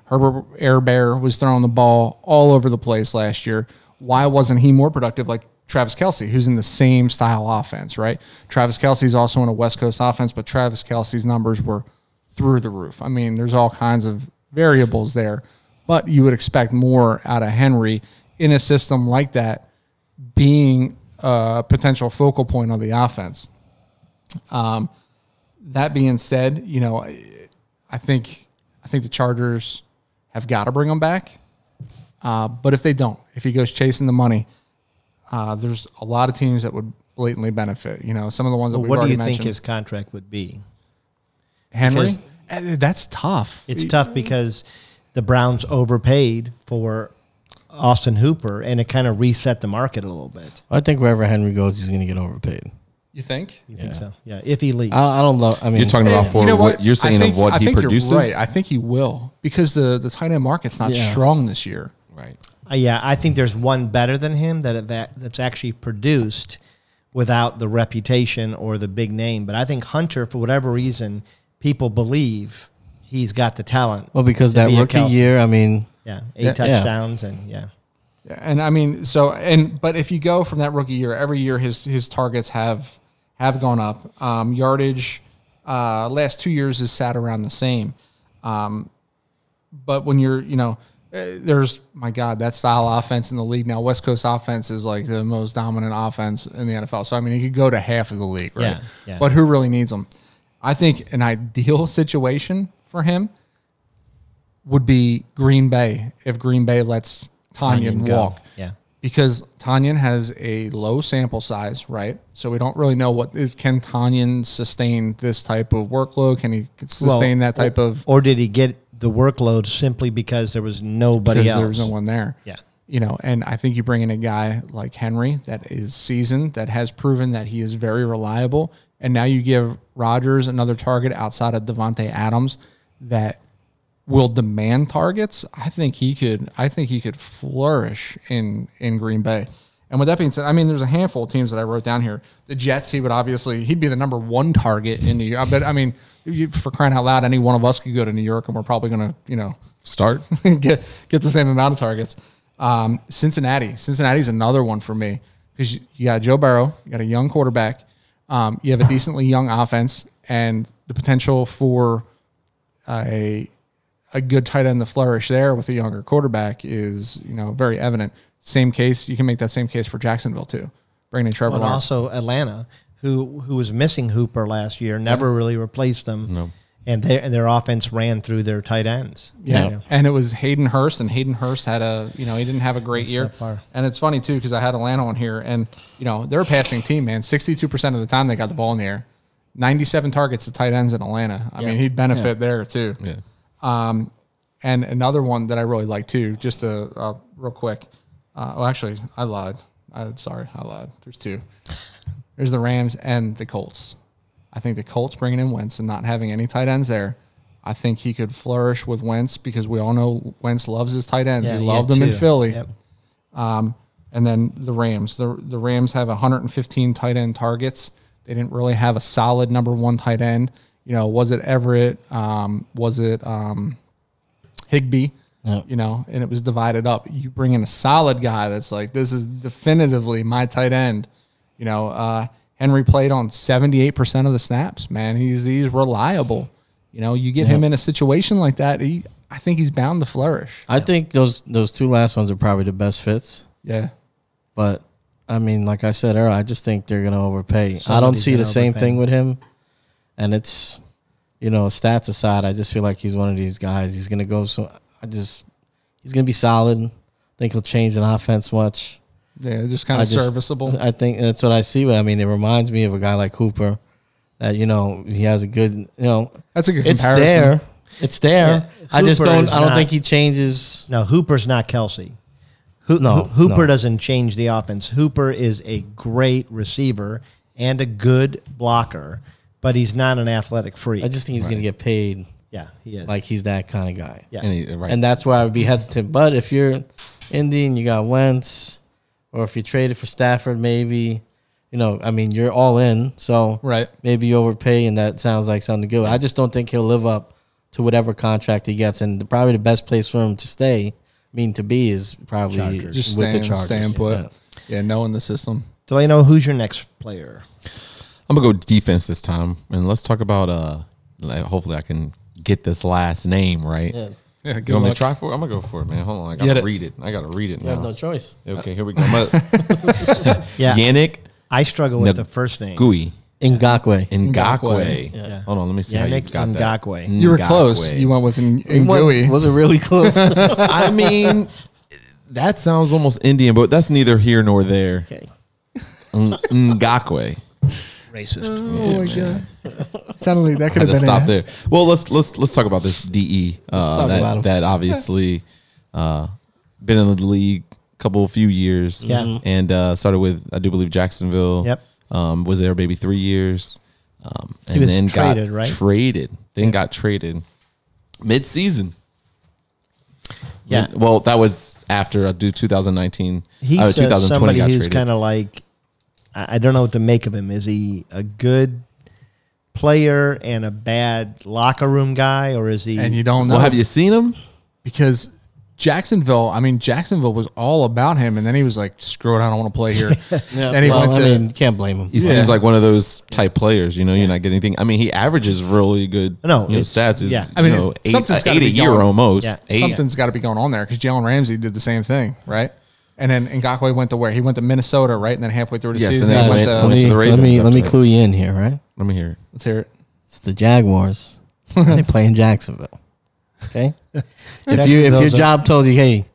Herbert Air Bear was throwing the ball all over the place last year. Why wasn't he more productive like Travis Kelce, who's in the same style offense, right? Travis Kelce's also in a West Coast offense, but Travis Kelce's numbers were through the roof. There's all kinds of variables there, but you would expect more out of Henry in a system like that, being a potential focal point of the offense. That being said, I think the Chargers have got to bring him back. But if they don't, if he goes chasing the money, there's a lot of teams that would blatantly benefit. Some of the ones that we've already mentioned. What do you think his contract would be? Henry? That's tough. It's tough because the Browns overpaid for Austin Hooper, and it kind of reset the market a little bit. I think wherever Henry goes, he's going to get overpaid. You think? You think so? Yeah, if he leaves. I don't know. I mean, you're talking about for what you're saying of what he produces. You're right. I think he will because the tight end market's not strong this year. Right. Yeah, I think there's one better than him that's actually produced without the reputation or the big name. But I think Hunter, for whatever reason, people believe he's got the talent. Well, because that rookie year, I mean, 8 touchdowns and Yeah, and I mean, but if you go from that rookie year, every year his targets have gone up. Yardage last 2 years has sat around the same. But when you're, there's, my God, that style offense in the league now. West Coast offense is like the most dominant offense in the NFL. So, I mean, he could go to half of the league, right? Yeah. But who really needs him? I think an ideal situation for him would be Green Bay if Green Bay lets Tanyan walk. Yeah. Because Tanyan has a low sample size, right? So we don't really know can Tanyan sustain this type of workload? Can he sustain that type of... Or did he get the workload simply because there was nobody else? Because there was no one there. Yeah. And I think you bring in a guy like Henry that is seasoned, that has proven that he is very reliable, and now you give Rodgers another target outside of Devontae Adams that will demand targets. I think he could flourish in Green Bay. And with that being said, I mean, there's a handful of teams that I wrote down here. The Jets, he'd be the number one target in New York. But I mean, for crying out loud, any one of us could go to New York, and we're probably going to, start get the same amount of targets. Cincinnati's another one for me because you got Joe Burrow, you got a young quarterback, you have a decently young offense, and the potential for a good tight end to flourish there with a younger quarterback is, very evident. Same case, you can make that same case for Jacksonville too. Bring in Trevor Lawrence. Also Atlanta, who was missing Hooper last year, never really replaced him. No. And their offense ran through their tight ends. Yeah, and it was Hayden Hurst, and Hayden Hurst had he didn't have a great year. And it's funny too because I had Atlanta on here, and they're a passing team, man. 62% of the time they got the ball in the air. 97 targets to tight ends in Atlanta. I mean, he'd benefit there too. Yeah. And another one that I really like too, just real quick. Actually, I lied. I lied. There's two. There's the Rams and the Colts. I think the Colts bringing in Wentz and not having any tight ends there, I think he could flourish with Wentz because we all know Wentz loves his tight ends. He loved them in Philly. Yep. And then the Rams. The Rams have 115 tight end targets. They didn't really have a solid number one tight end. Was it Everett? Was it Higbee? Yep. And it was divided up. You bring in a solid guy that's like, this is definitively my tight end. Henry played on 78% of the snaps, man. He's reliable. You get him in a situation like that, I think he's bound to flourish. I think those two last ones are probably the best fits. Yeah. But, I mean, like I said earlier, I just think they're going to overpay. I don't see the same thing with him. And it's, stats aside, I just feel like he's one of these guys. He's going to go, he's going to be solid. I think he'll change an offense much. Yeah, just kind of serviceable. I think that's what I see. But I mean, it reminds me of a guy like Hooper that, he has a good, that's a good comparison. It's there. Yeah, I don't think he changes. No, Hooper's not Kelsey. Hooper doesn't change the offense. Hooper is a great receiver and a good blocker, but he's not an athletic freak. I just think he's going to get paid. Yeah, he is. Like he's that kind of guy. Yeah. And that's why I would be hesitant. But if you're Indy and you got Wentz, or if you traded for Stafford, maybe, you're all in. So maybe you overpay, and that sounds like something good. I just don't think he'll live up to whatever contract he gets. And probably the best place for him to be is probably just with the Chargers. Staying put. Yeah, knowing the system. Delano, who's your next player? I'm going to go defense this time. And let's talk about, hopefully I can get this last name right. Yeah. Yeah, you want me to try for it? I'm going to go for it, man. Hold on. I got to read it. I got to read it now. You have no choice. Okay, here we go. Yeah. Yannick. I struggle with the first name. Ngakoue. Yeah. Hold on. Let me see Yannick how you got Ngakoue. that. You were close. You went with Ngui. Was it really close? I mean, that sounds almost Indian, but that's neither here nor there. Okay. Ngakoue. Racist. Oh my god! Sounded like that could have been stop there. Well, let's talk about this DE. Let's talk about him. That obviously been in the league a few years. Yeah. And started with, I do believe, Jacksonville. Yep. Was there maybe 3 years. And was then traded, got right? traded. Then got traded mid-season. Yeah. Well, that was after I do 2019. He's 2020 somebody got who's traded. kind of like, I don't know what to make of him. Is he a good player and a bad locker room guy, or is he? And you don't know. Well, have you seen him? Because Jacksonville was all about him, and then he was like, "Screw it, I don't want to play here." And he you can't blame him. He seems like one of those type players. You're not getting anything. I mean, he averages really good. Stats. Is, yeah. I mean, something's got to be a year almost. Yeah. Something's got to be going on there because Jalen Ramsey did the same thing, right? And then Ngakoue went to where? He went to Minnesota, right? And then halfway through the season, and then he went to the Ravens. Let me clue you in here, right? Let me hear it. Let's hear it. It's the Jaguars. They play in Jacksonville. Okay. If your job told you, hey,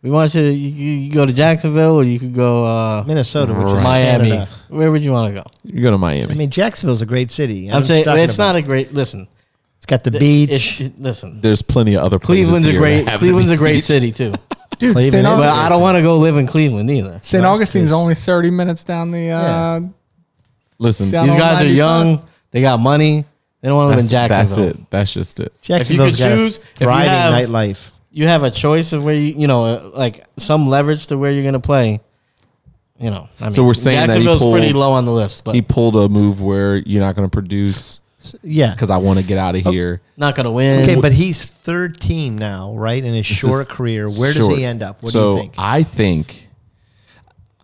we want you to you go to Jacksonville, or you could go Minnesota, which is Miami. Canada. Where would you want to go? You go to Miami. I mean, Jacksonville's a great city. I'm saying it's not a great. Listen, it's got the beach. Listen, there's plenty of other places. Cleveland's a great city too. Dude, Cleveland, but I don't want to go live in Cleveland either. St. Augustine's only 30 minutes down the. Listen, down these on guys are 95. young. They got money. They don't want to live in Jacksonville. That's it. That's just it. Jacksonville's got a thriving nightlife. You have a choice of where like some leverage to where you're going to play. So we're saying that Jacksonville's pretty low on the list, but he pulled a move where you're not going to produce. Yeah, because I want to get out of here. Not going to win. Okay, but he's third team now, right? In his short career, where does he end up? What do you think? I think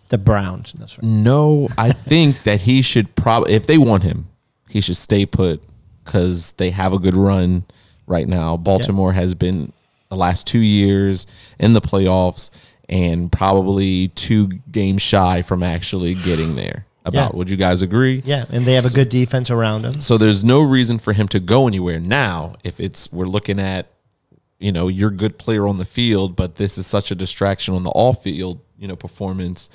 the Browns. That's right. No, I think that he should probably, if they want him, he should stay put because they have a good run right now. Baltimore has been the last 2 years in the playoffs and probably 2 games shy from actually getting there. Would you guys agree? Yeah, and they have a good defense around him. So there's no reason for him to go anywhere now. If we're looking at, you're a good player on the field, but this is such a distraction on the off field, performance.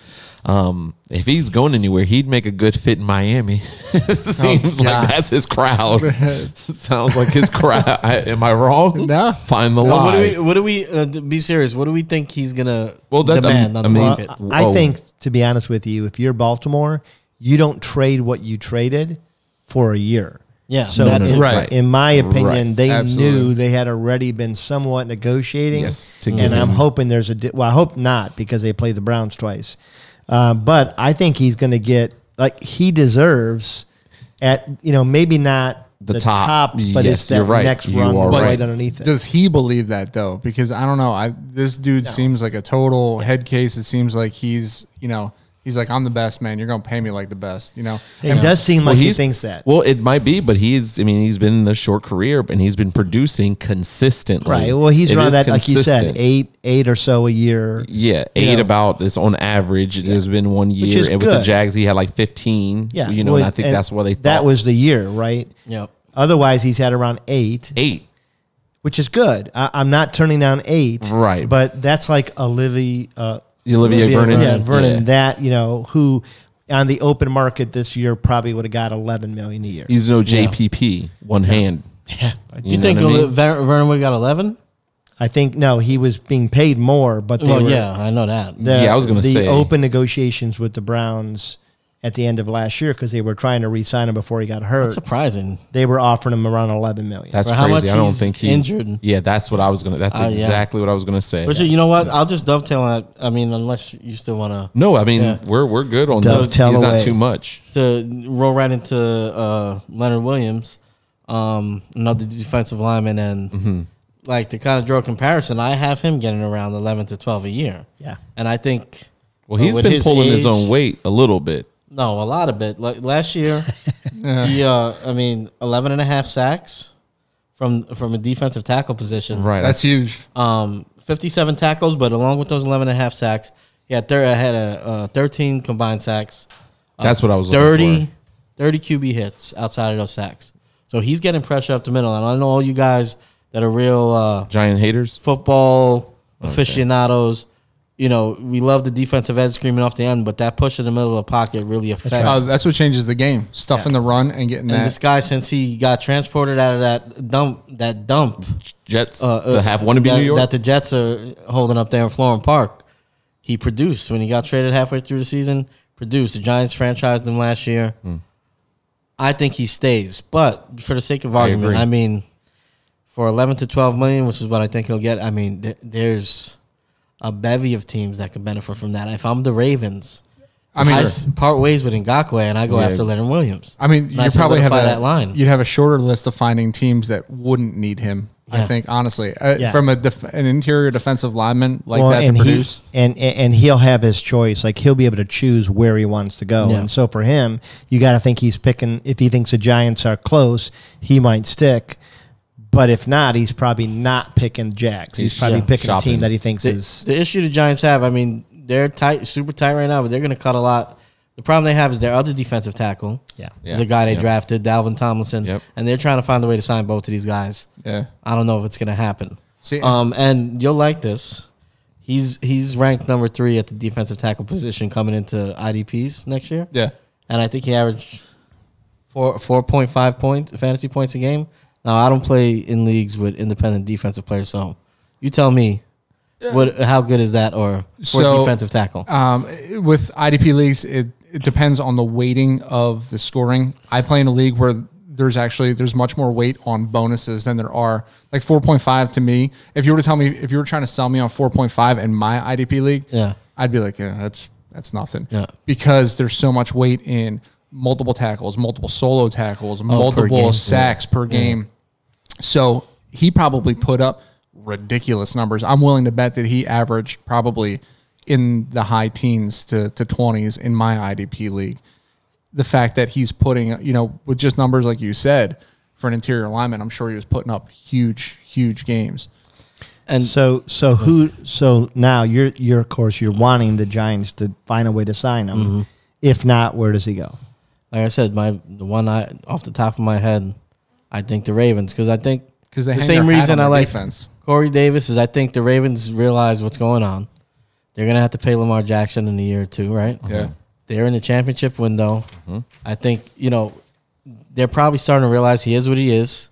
If he's going anywhere, he'd make a good fit in Miami. Seems like that's his crowd. Sounds like his crowd. Am I wrong? No. Find the lie. What do we be serious? What do we think he's gonna demand on the market? I think, to be honest with you, if you're Baltimore, you don't trade what you traded for a year. Yeah. So in my opinion, they knew they had already been somewhat negotiating. Yes. And I'm hoping there's I hope not, because they play the Browns twice. But I think he's going to get, like, he deserves at, maybe not the top, but it's that next rung right underneath it. Does he believe that, though? Because I don't know. This dude seems like a total head case. It seems like he's, he's like, I'm the best, man. You're going to pay me like the best, It does seem like he thinks that. Well, it might be, but he's been in a short career, and he's been producing consistently. Right. Well, he's around that, like you said, eight or so a year. Yeah, 8 about is on average. There's been 1 year. And with the Jags, he had like 15. Yeah. And I think that's why they thought. That was the year, right? Yep. Otherwise, he's had around 8. 8. Which is good. I'm not turning down 8. Right. But that's like Olivier Vernon. Yeah, Vernon. That, who on the open market this year probably would have got $11 million a year. He's no JPP, one hand. Yeah. You think Vernon would have got 11? I think, no, he was being paid more, but I know that. I was going to say. The open negotiations with the Browns at the end of last year, because they were trying to re-sign him before he got hurt. That's surprising. They were offering him around $11 million. That's crazy. I don't think he injured. Yeah, that's what I was gonna. That's exactly what I was gonna say. But you know what? I'll just dovetail on. I mean, unless you still want to. No, I mean we're good on dovetail. He's not too much to roll right into Leonard Williams, another defensive lineman, and like to kind of draw a comparison. I have him getting around 11 to 12 a year. Yeah, and I think he's been pulling his own weight a little bit. No, a lot of it. Like last year, he 11 and a half sacks from a defensive tackle position. Right, that's huge. 57 tackles, but along with those 11 and a half sacks, he had 13 combined sacks. That's what I was looking for. 30 QB hits outside of those sacks. So he's getting pressure up the middle. And I know all you guys that are real giant haters, football aficionados. you know, we love the defensive edge screaming off the end, but that push in the middle of the pocket really affects. That's what changes the game. Stuffing the run and getting that. And this guy, since he got transported out of that dump, Jets that have one to be New York, that the Jets are holding up there in Florham Park, he produced when he got traded halfway through the season. Produced. The Giants franchised him last year. I think he stays, but for the sake of argument, I mean, for 11 to 12 million, which is what I think he'll get. I mean, there's a bevy of teams that could benefit from that. If I'm the Ravens, I part ways with Ngakoue and I go after Leonard Williams. I mean, you probably have that line. You'd have a shorter list of finding teams that wouldn't need him. Yeah. I think honestly, from an interior defensive lineman like that to produce, and he'll have his choice. Like he'll be able to choose where he wants to go. Yeah. And so for him, you got to think he's picking. If he thinks the Giants are close, he might stick. But if not, he's probably not picking the Jags. He's probably picking a team that he thinks is... The issue the Giants have, I mean, they're tight, super tight right now, but they're going to cut a lot. The problem they have is their other defensive tackle. Is a guy they drafted, Dalvin Tomlinson. And they're trying to find a way to sign both of these guys. I don't know if it's going to happen. And you'll like this. He's ranked number 3 at the defensive tackle position coming into IDPs next year. And I think he averaged 4.5 fantasy points a game. Now, I don't play in leagues with independent defensive players, so you tell me how good is that for defensive tackle? With IDP leagues, it depends on the weighting of the scoring. I play in a league where there's much more weight on bonuses than there are. Like 4.5 to me, if you were trying to sell me on 4.5 in my IDP league, I'd be like, that's nothing. Because there's so much weight in multiple tackles, multiple solo tackles, multiple sacks per game. So he probably put up ridiculous numbers. I'm willing to bet that he averaged probably in the high teens to 20s in my IDP league. The fact that he's putting, with just numbers like you said, for an interior lineman, I'm sure he was putting up huge games. And so now you're of course you're wanting the Giants to find a way to sign him. If not, where does he go? Like I said, the one off the top of my head, I think the Ravens, because I think the same reason I like Corey Davis is I think the Ravens realize what's going on. They're going to have to pay Lamar Jackson in a year or two, right? They're in the championship window. I think, they're probably starting to realize he is what he is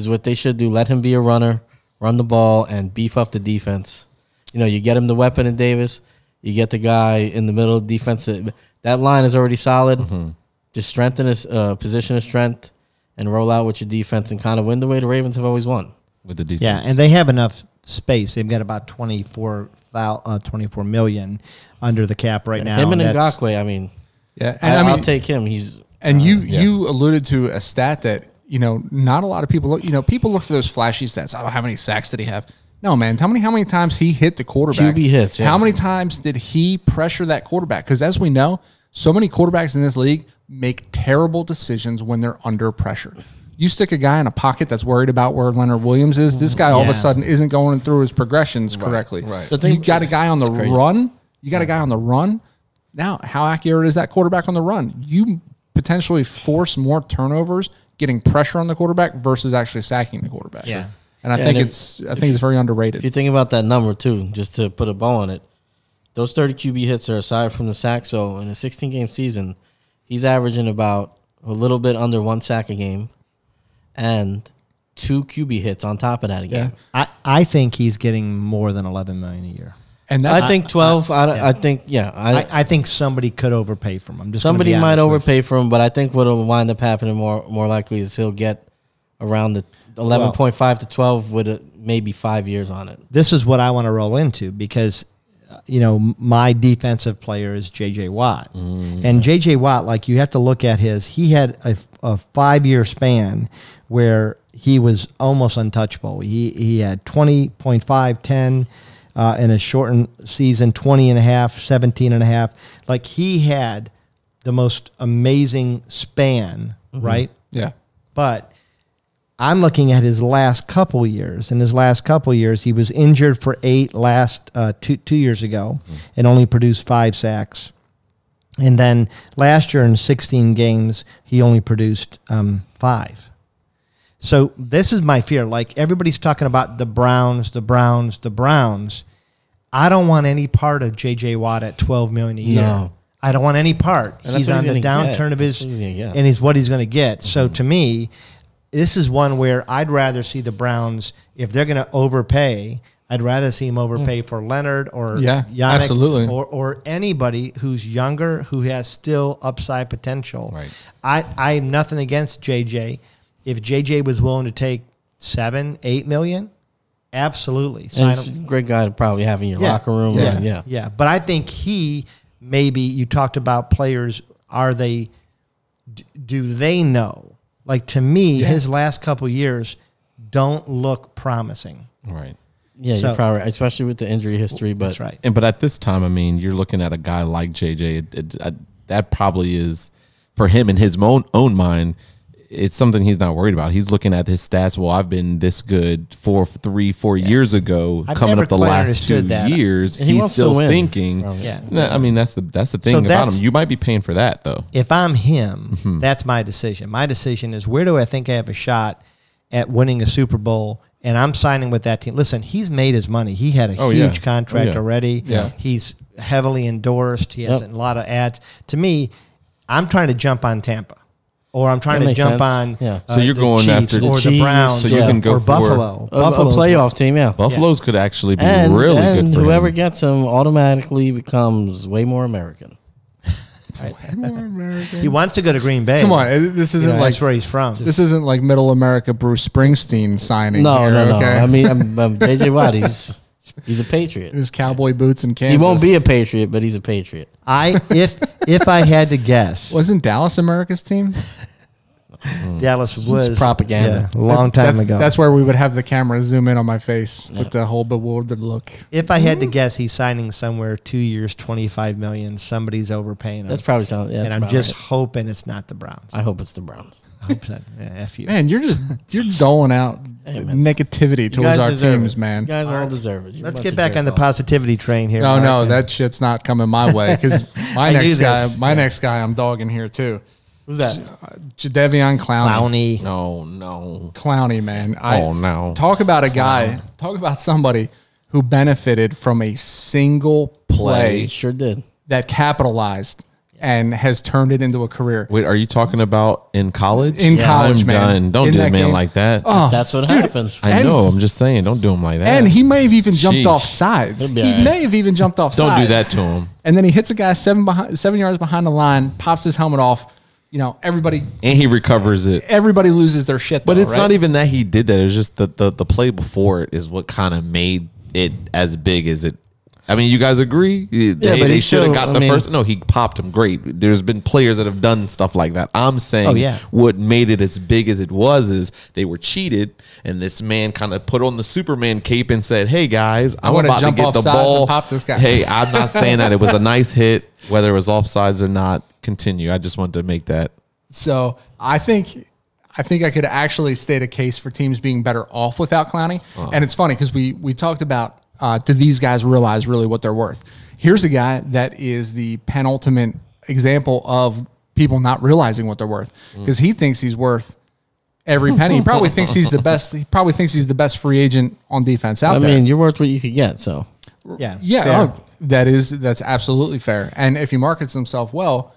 what they should do. Let him be a runner, run the ball, and beef up the defense. You get him the weapon in Davis. You get the guy in the middle of the defense. That line is already solid. Just strengthen his position of strength and roll out with your defense and kind of win the way the Ravens have always won. With the defense. Yeah, and they have enough space. They've got about 24 million under the cap right now. Him and Ngakoue, I mean, I'll take him. You alluded to a stat that, not a lot of people look. People look for those flashy stats. Oh, how many sacks did he have? No, man. Tell me how many times he hit the quarterback. QB hits. How many times did he pressure that quarterback? Because as we know, so many quarterbacks in this league make terrible decisions when they're under pressure. You stick a guy in a pocket that's worried about where Leonard Williams is, this guy all of a sudden isn't going through his progressions correctly. You got a guy on the run. You got a guy on the run. Now, how accurate is that quarterback on the run? You potentially force more turnovers getting pressure on the quarterback versus actually sacking the quarterback. And I think it's very underrated. If you think about that number too, just to put a bow on it, those 30 QB hits are aside from the sack. So in a 16-game season, he's averaging about a little bit under 1 sack a game and 2 QB hits on top of that a game. I think he's getting more than $11 million a year. And I think 12. I think I think somebody could overpay for him. Somebody might overpay for him, but I think what will wind up happening more likely is he'll get around the 11.5 to 12 with maybe 5 years on it. This is what I want to roll into because my defensive player is J.J. Watt. And J.J. Watt, like you have to look at he had a 5-year span where he was almost untouchable. He had 20.5, 10 in a shortened season, 20 and a half, 17 and a half. Like he had the most amazing span, right? Yeah. But I'm looking at his last couple years. In his last couple years, he was injured for 8 last 2 years ago and only produced 5 sacks. And then last year in 16 games, he only produced 5. So this is my fear. Like everybody's talking about the Browns. I don't want any part of J.J. Watt at $12 million a year. No. I don't want any part. He's on the downturn of his, and he's what he's going to get. So to me, this is one where I'd rather see the Browns, if they're going to overpay, I'd rather see him overpay for Leonard or Yannick absolutely. or anybody who's younger, who has still upside potential. Right. I have nothing against JJ. If JJ was willing to take $7-8 million, absolutely. Sign him. A great guy to probably have in your locker room. Yeah. But I think maybe you talked about players. Do they know? Like, to me, his last couple years don't look promising. Right. Yeah, you're probably right, especially with the injury history. But that's right. But at this time, I mean, you're looking at a guy like JJ. That probably is, for him in his own mind, it's something he's not worried about. He's looking at his stats. Well, I've been this good 4 years ago. Coming up the last 2 years, he's still thinking. I mean, that's the thing about him. You might be paying for that, though. If I'm him, that's my decision. My decision is, where do I think I have a shot at winning a Super Bowl? And I'm signing with that team. Listen, he's made his money. He had a huge contract already. Yeah. He's heavily endorsed. He has a lot of ads. To me, I'm trying to jump on Tampa. Or I'm trying to jump on so you're going Chiefs after or the Browns, so you can go or for Buffalo. A playoff team, Buffalo's could actually be really good for whoever him. gets him automatically becomes way more American. He wants to go to Green Bay. Come on, this isn't like that's where he's from. This isn't like Middle America Bruce Springsteen signing. No. Okay? I mean, JJ Watt. He's a Patriot. His cowboy boots and canvas. He won't be a Patriot, but he's a Patriot. If I had to guess, wasn't Dallas America's team? Dallas was propaganda a long time ago. That's where we would have the camera zoom in on my face with the whole bewildered look. If I had to guess, he's signing somewhere 2 years, $25 million. Somebody's overpaying him. That's probably something. And I'm just hoping it's not the Browns. I hope it's the Browns. I hope so. F you. Man, you're doling out negativity towards our teams, man. You guys all deserve it. Let's get back on the positivity train here. No, that shit's not coming my way, because my next guy I'm dogging here too. Who's that? Jadeveon Clowney. No. Clowney, man. No. Talk about a guy. Talk about somebody who benefited from a single play. Sure did. That capitalized and has turned it into a career. Wait, are you talking about in college? In college, man. Done. Don't do a man like that. Oh, that's what happens. I know. I'm just saying, don't do him like that. And he may have even jumped off sides. Don't do that to him. And then he hits a guy 7 yards behind the line, pops his helmet off. Everybody, and he recovers it. Everybody loses their shit, but it's not even that he did that. It's just the play before it is what kind of made it as big as it. I mean, you guys agree? They should have got the first. No, he popped him great. There's been players that have done stuff like that. I'm saying what made it as big as it was is they were cheated, and this man kind of put on the Superman cape and said, "Hey guys, I'm about to get the ball. And pop this guy." Hey, I'm not saying that it was a nice hit, whether it was offsides or not. Continue. I just wanted to make that. So I think I could actually state a case for teams being better off without Clowney. And it's funny because we talked about do these guys realize really what they're worth? Here's a guy that is the penultimate example of people not realizing what they're worth, because he thinks he's worth every penny. He probably thinks he's the best. He probably thinks he's the best free agent on defense out there. I mean, you're worth what you could get. So yeah. That's absolutely fair. And if he markets himself well,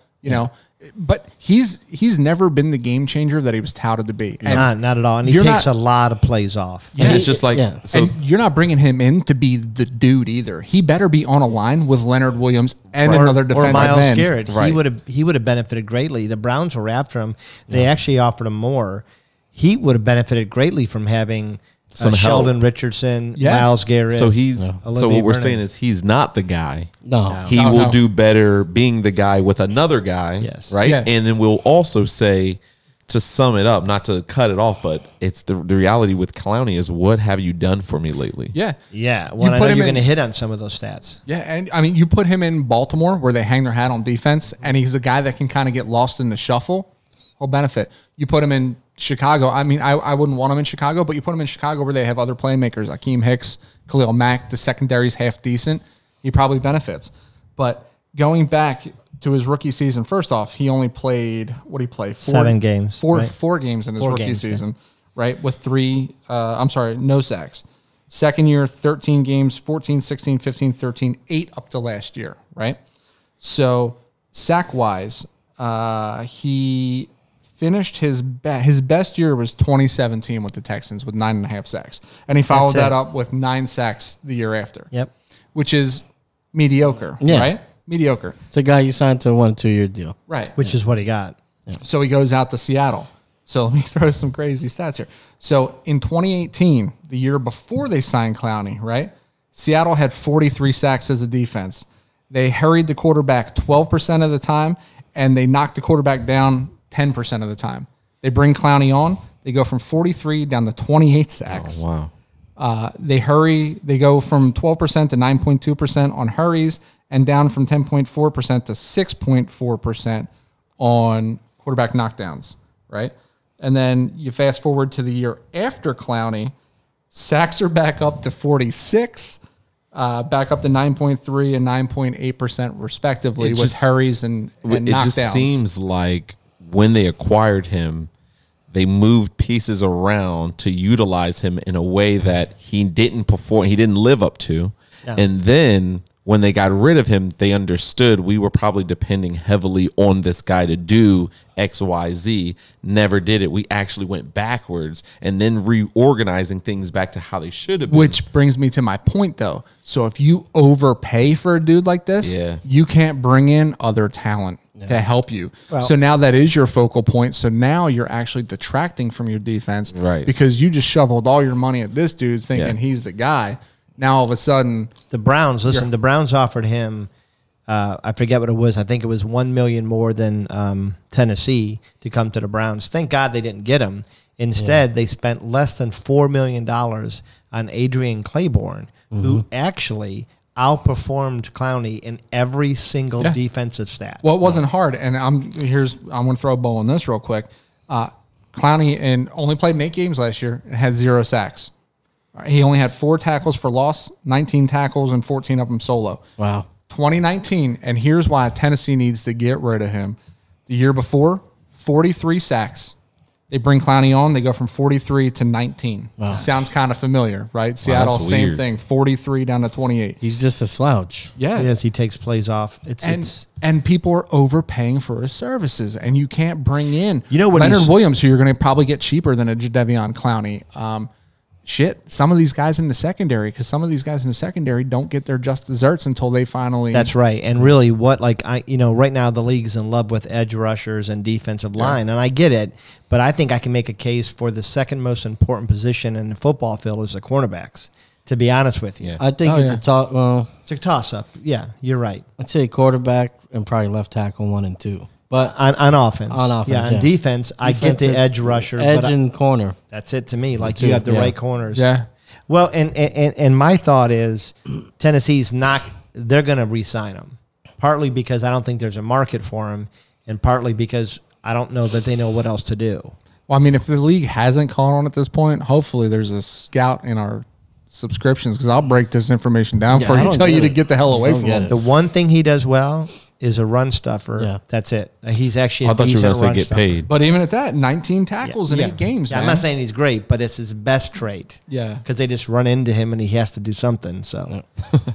but he's never been the game changer that he was touted to be. And not at all. And he takes a lot of plays off. Yeah, and it's just like so. And you're not bringing him in to be the dude either. He better be on a line with Leonard Williams and another defensive end. Or Myles end. Garrett. Right. He would have benefited greatly. The Browns were after him. They actually offered him more. He would have benefited greatly from having Sheldon Richardson, Myles Garrett. So what we're saying is he's not the guy. No. He will do better being the guy with another guy. Yes. Right? Yeah. And then we'll also say, to sum it up, not to cut it off, but it's the reality with Clowney is, what have you done for me lately? Yeah. Yeah. Well, I know you're going to hit on some of those stats. Yeah. And I mean, you put him in Baltimore where they hang their hat on defense, and he's a guy that can kind of get lost in the shuffle. He'll benefit. You put him in Chicago. I mean, I wouldn't want him in Chicago, but you put him in Chicago where they have other playmakers, Akeem Hicks, Khalil Mack. The secondary's half decent. He probably benefits. But going back to his rookie season, first off, he only played, what did he play? 7 games. Four games in his rookie season, right? With no sacks. Second year, 13 games, 14, 16, 15, 13, 8 up to last year, right? So sack-wise, he finished his best year was 2017 with the Texans with 9.5 sacks. And he followed that up with 9 sacks the year after. Yep. Which is mediocre, right? Mediocre. It's a guy you signed to a 1 or 2 year deal. Right. Which is what he got. Yeah. So he goes out to Seattle. So let me throw some crazy stats here. So in 2018, the year before they signed Clowney, right? Seattle had 43 sacks as a defense. They hurried the quarterback 12% of the time, and they knocked the quarterback down 10% of the time. They bring Clowney on. They go from 43 down to 28 sacks. Oh, wow. They go from 12% to 9.2% on hurries and down from 10.4% to 6.4% on quarterback knockdowns, right? And then you fast forward to the year after Clowney, sacks are back up to 46, back up to 9.3 and 9.8% respectively with hurries and knockdowns. It just seems like when they acquired him, they moved pieces around to utilize him in a way that he didn't perform, he didn't live up to. Yeah. And then when they got rid of him, they understood we were probably depending heavily on this guy to do X, Y, Z. Never did it. We actually went backwards and then reorganizing things back to how they should have been. Which brings me to my point, though. So if you overpay for a dude like this, you can't bring in other talent to help you. Well, so now that is your focal point. So now you're actually detracting from your defense, right? Because you just shoveled all your money at this dude thinking he's the guy. Now all of a sudden, the Browns. Listen, the Browns offered him. I forget what it was. I think it was $1 million more than Tennessee to come to the Browns. Thank God they didn't get him. Instead, they spent less than $4 million on Adrian Claiborne, who actually outperformed Clowney in every single defensive stat. Well, it wasn't hard, and I'm going to throw a bowl on this real quick. Clowney only played in 8 games last year and had 0 sacks. He only had 4 tackles for loss, 19 tackles, and 14 of them solo. Wow. 2019, and here's why Tennessee needs to get rid of him. The year before, 43 sacks. They bring Clowney on. They go from 43 to 19. Wow. Sounds kind of familiar, right? Seattle, same thing. 43 down to 28. He's just a slouch. Yeah. Yes, he takes plays off. And people are overpaying for his services, and you can't bring in what Leonard Williams, who you're going to probably get cheaper than a Jadeveon Clowney. Some of these guys in the secondary, because some of these guys in the secondary don't get their just desserts until they finally. That's right. And really, right now the league's in love with edge rushers and defensive line, and I get it, but I think I can make a case for the second most important position in the football field is the cornerbacks. To be honest with you, I think it's a toss up. Yeah, you're right. I'd say quarterback and probably left tackle 1 and 2. But on offense. On defense, I get the edge rusher. Edge and corner. That's it to me. Like you have the right corners. Yeah. Well, and my thought is Tennessee's they're going to re-sign him. Partly because I don't think there's a market for him, and partly because I don't know that they know what else to do. Well, I mean, if the league hasn't caught on at this point, hopefully there's a scout in our subscriptions, because I'll break this information down for you, tell you to get the hell away from him. The one thing he does well is a run stuffer. Yeah. That's it. He's actually I thought you were going to say get paid. But even at that, 19 tackles in 8 games. Yeah, I'm not saying he's great, but it's his best trait. Yeah. Because they just run into him and he has to do something. So,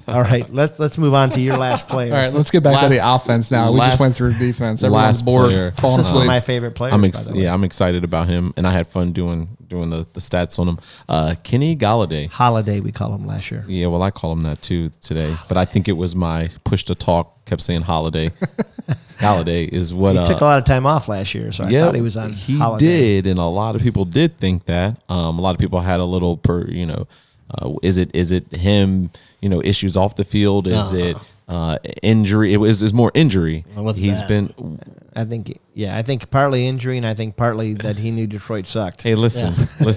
all right, let's move on to your last player. All right, let's get back to the offense now. We just went through defense. Everyone's bored. Falling This is asleep. one of my favorite players. I'm excited about him, and I had fun doing the stats on him. Kenny Gallaudet. Holiday, we call him last year. Yeah, well, I call him that too today, but I think it was my push to talk kept saying Holiday. Gallaudet is what he took a lot of time off last year, so I thought he was on. He Holiday. did, and a lot of people did think that. A lot of people had a little is it him? Issues off the field? Is it injury? It's more injury. He's been. I think partly injury, and I think partly that he knew Detroit sucked. Hey, listen. We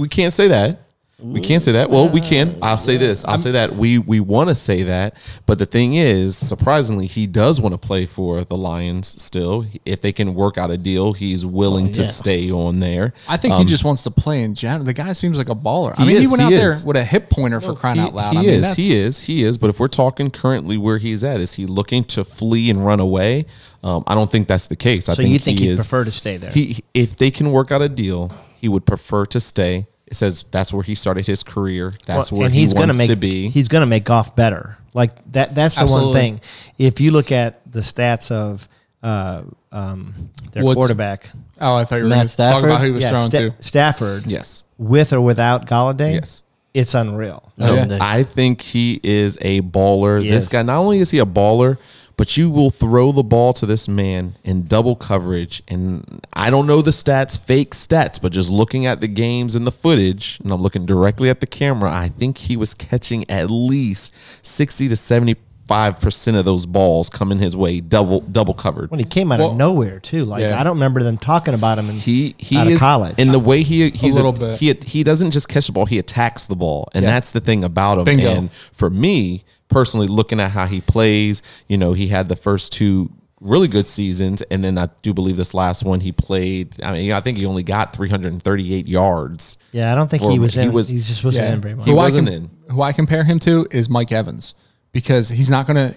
can't say that. We can't say that. Well, we can. I'll say this. I'll say that. We want to say that. But the thing is, surprisingly, he does want to play for the Lions still. If they can work out a deal, he's willing to stay on there. I think he just wants to play in general. The guy seems like a baller. He went out there with a hip pointer for crying out loud. He is. But if we're talking currently where he's at, is he looking to flee and run away? I don't think that's the case. So you think he'd prefer to stay there? If they can work out a deal, he would prefer to stay. It says that's where he started his career. That's where he wants to be. He's going to make Goff better. Like that's the one thing. If you look at the stats of their quarterback. Oh, I thought you were going to talk about who he was thrown to. Stafford. Yes. With or without Gallaudet. Yes. It's unreal. I think he is a baller. This guy, not only is he a baller, but you will throw the ball to this man in double coverage. And I don't know the stats, fake stats, but just looking at the games and the footage, and I'm looking directly at the camera, I think he was catching at least 60 to 75% of those balls coming his way, double covered. When he came out of nowhere too, like I don't remember them talking about him. He out of college. And the way he's a little bit. He doesn't just catch the ball; he attacks the ball, and that's the thing about him. Bingo. And for me personally, looking at how he plays, he had the first 2 really good seasons, and then I do believe this last one he played. I mean, I think he only got 338 yards. Yeah, I don't think he was in. He just wasn't in very much. He wasn't in. Who I compare him to is Mike Evans. Because he's not gonna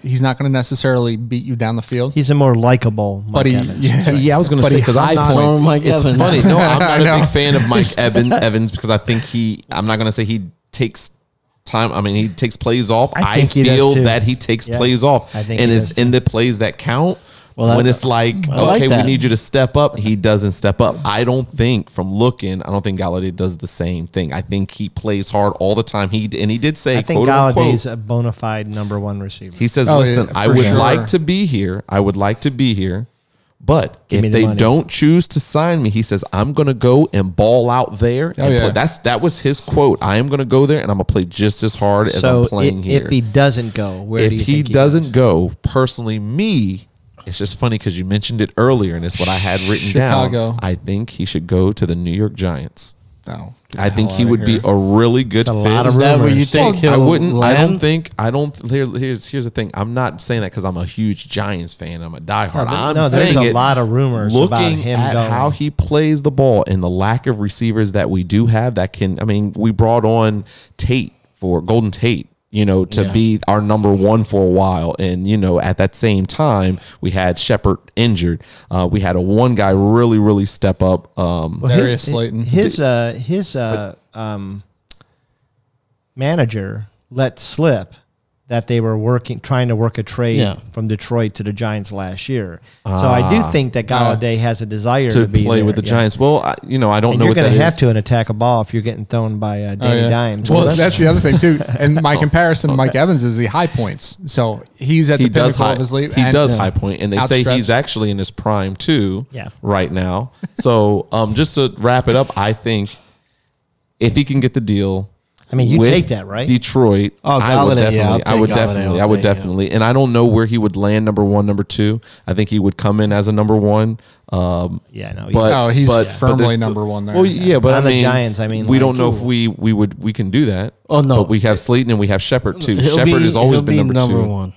necessarily beat you down the field. He's a more likable Mike Evans. Yeah, I was gonna say because I'm not. Mike It's Evans. funny. No, I'm not a big fan of Mike Evans because I think I'm not gonna say he takes time. I mean, he takes plays off. I feel that he takes plays off, and it's in the plays that count. Well, when it's like, okay, we need you to step up, he doesn't step up. I don't think I don't think Gallaudet does the same thing. I think he plays hard all the time. He did say, I think Gallaudet's a bona fide number 1 receiver. He says, listen, I would like to be here. I would like to be here. But if they don't choose to sign me, he says, I'm going to go and ball out there. That was his quote. I am going to go there and I'm going to play just as hard as I'm playing here. If he doesn't go, where do you think he doesn't go, personally, it's just funny because you mentioned it earlier, and it's what I had written down. I think he should go to the New York Giants. Oh, I think he would be a really good fit. Is that where you think he'll land? Here's the thing. I'm not saying that because I'm a huge Giants fan. I'm a diehard. I'm saying there's a lot of rumors about him at going. how he plays the ball and the lack of receivers that we do have that can. I mean, we brought on Golden Tate. To be our number 1 for a while. And, at that same time, we had Shepard injured. We had one guy really, really step up. Darius Slayton. His manager let slip that they were trying to work a trade from Detroit to the Giants last year. So I do think that Gallaudet has a desire to be play with the Giants. Well, I don't know what that is. You're going to have to attack a ball if you're getting thrown by Danny Dimes. Well, that's the other thing, too. And my comparison to Mike Evans is he high points. So he's at the pinnacle of his league. He does high point, and they say he's actually in his prime, too, right now. So just to wrap it up, I think if he can get the deal, I mean, you take that, right? Detroit. I would definitely. And I don't know where he would land number 1, number 2. I think he would come in as a number 1. He's firmly number 1 there. Well, yeah, but I mean, the Giants. I mean, we don't know if we can do that. Oh no, but we have Slayton and we have Shepard too. Shepard has always been number 2.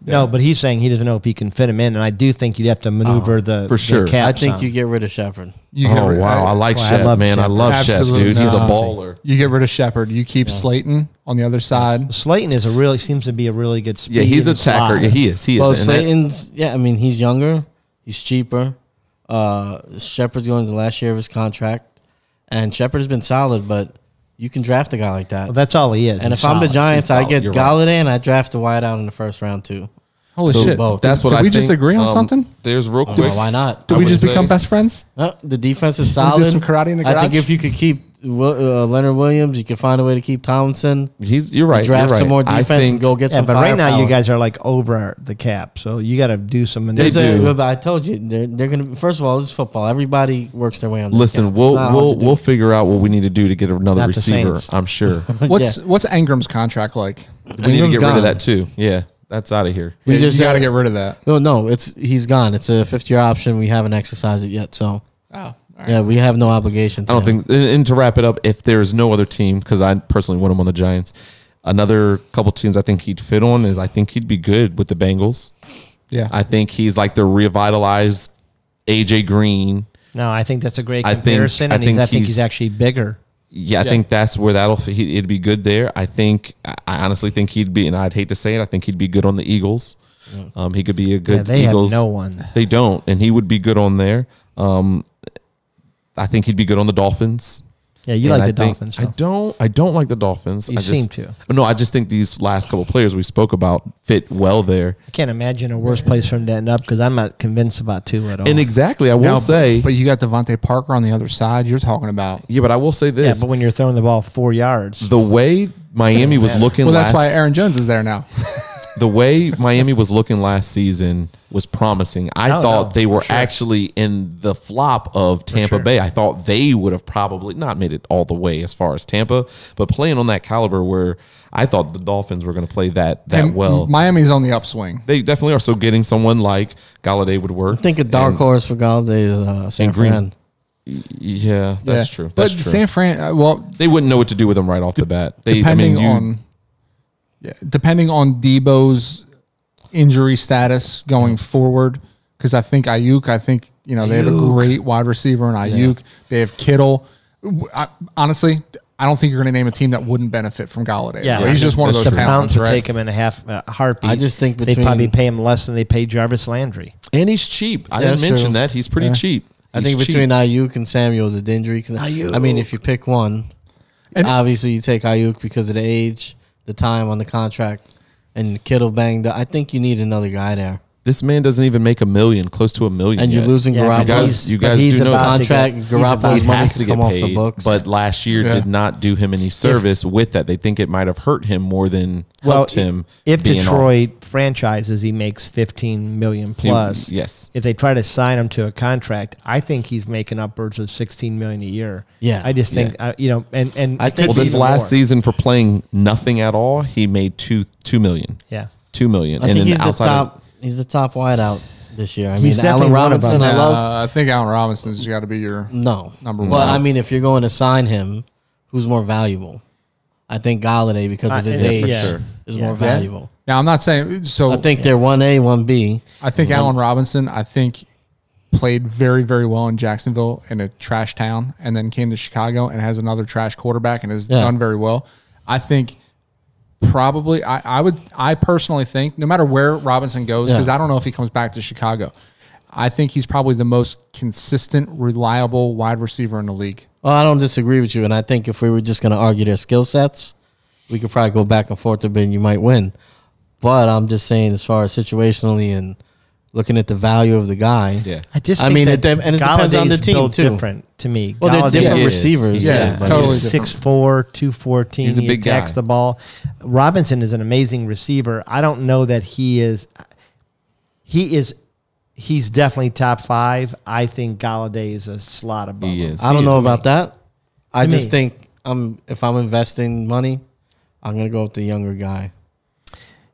No, but he's saying he doesn't know if he can fit him in, and I do think you'd have to maneuver the cap. I think you get rid of Shepard. I like Shep, man. I love Shep, dude. He's a baller. You get rid of Shepard. You keep Slayton on the other side. Slayton seems to be a really good speed. Yeah, he's an attacker. Yeah, he is. Well, Slayton's. I mean, he's younger. He's cheaper. Shepard's going to the last year of his contract, and Shepard's been solid, but you can draft a guy like that. Well, that's all he is. And if I'm the Giants, I get Gallaudet and I draft a wideout in the first round too. Holy shit! Both. That's what Did I we think. just agree on something? There's real quick. Why not? Did we just become best friends? The defense is solid. Do some karate in the garage? I think if you could keep Leonard Williams, you can find a way to keep Tomlinson. You're right. Draft some more defense and go get some. But right now you guys are like over the cap, so you got to do some. But I told you they're going to. First of all, this is football. Everybody works their way on. Listen, we'll figure out what we need to do to get another receiver. I'm sure. What's Ingram's contract like? We need to get rid of that too. Yeah. That's out of here. We just got to get rid of that. No, he's gone. It's a 5th-year option. We haven't exercised it yet, so. Right. Yeah, we have no obligation. I don't think. And to wrap it up, if there's no other team, because I personally want him on the Giants, another couple teams I think he'd fit on is I think he'd be good with the Bengals. Yeah, I think he's like the revitalized AJ Green. No, I think that's a great comparison, I think he's actually bigger. Yeah, I think that's where it'd be good there. I honestly think he'd be, and I'd hate to say it, I think he'd be good on the Eagles. He could be a good Eagles. Have no one. They don't, and he would be good on there. I think he'd be good on the Dolphins. Yeah, you like the Dolphins. I don't like the Dolphins. You seem to. No, I just think these last couple players we spoke about fit well there. I can't imagine a worse place for him to end up because I'm not convinced about Tua at all. And exactly, I will say. But you got Devontae Parker on the other side. You're talking about. Yeah, but I will say this. Yeah, but when you're throwing the ball 4 yards. The way Miami was looking that's why Aaron Jones is there now. The way Miami was looking last season was promising. I thought they were actually in the flop of Tampa Bay. I thought they would have probably not made it all the way as far as Tampa, but playing on that caliber where I thought the Dolphins were going to play that well. Miami's on the upswing. They definitely are. So getting someone like Gallaudet would work. I think a dark horse for Gallaudet is San Fran. Yeah, that's true. But San Fran, they wouldn't know what to do with him right off the bat. Depending on Debo's injury status going forward, because I think Ayuk, they have a great wide receiver in Ayuk. Yeah. They have Kittle. Honestly, I don't think you're going to name a team that wouldn't benefit from Gallaudet. Yeah, he's just one of those talents, right? Take him in a heartbeat. I just think they probably pay him less than they pay Jarvis Landry, and he's cheap. I didn't mention that he's pretty cheap. I think between Ayuk and Samuel is a injury. I mean, if you pick one, obviously you take Ayuk because of the age, the time on the contract, and Kittle banged up. I think you need another guy there. This man doesn't even make $1 million, close to $1 million. And you're losing Garoppolo. You guys do know the contract. Garoppolo's money to come off the books. But last year did not do him any service with that. They think it might have hurt him more than helped him. If Detroit franchises, he makes $15 million plus. Yes. If they try to sign him to a contract, I think he's making upwards of $16 million a year. Yeah. I just think and I think this last season for playing nothing at all, he made $2 million. Yeah. $2 million. I think he's the top. He's the top wideout this year. He's definitely Allen Robinson. I think Allen Robinson's got to be your number one. But I mean, if you're going to sign him, who's more valuable? I think Gallaudet, because of his age, is more valuable. Now, I'm not saying so. I think they're 1A, 1B. I think Allen Robinson, played very, very well in Jacksonville in a trash town, and then came to Chicago and has another trash quarterback and has done very well. I think. Probably, I personally think no matter where Robinson goes, because I don't know if he comes back to Chicago, I think he's probably the most consistent, reliable wide receiver in the league. Well, I don't disagree with you, and I think if we were just going to argue their skill sets, we could probably go back and forth a bit and you might win. But I'm just saying, as far as situationally and looking at the value of the guy, I just think it depends on the team too. Different to me. Well, they're different receivers. Yeah, it's totally different. 6'4", 214. He's a big guy. The ball. Robinson is an amazing receiver. I don't know that he is. He's definitely top 5. I think Gallaudet is a slot above him. I don't know about that. I just think if I'm investing money, I'm going to go with the younger guy.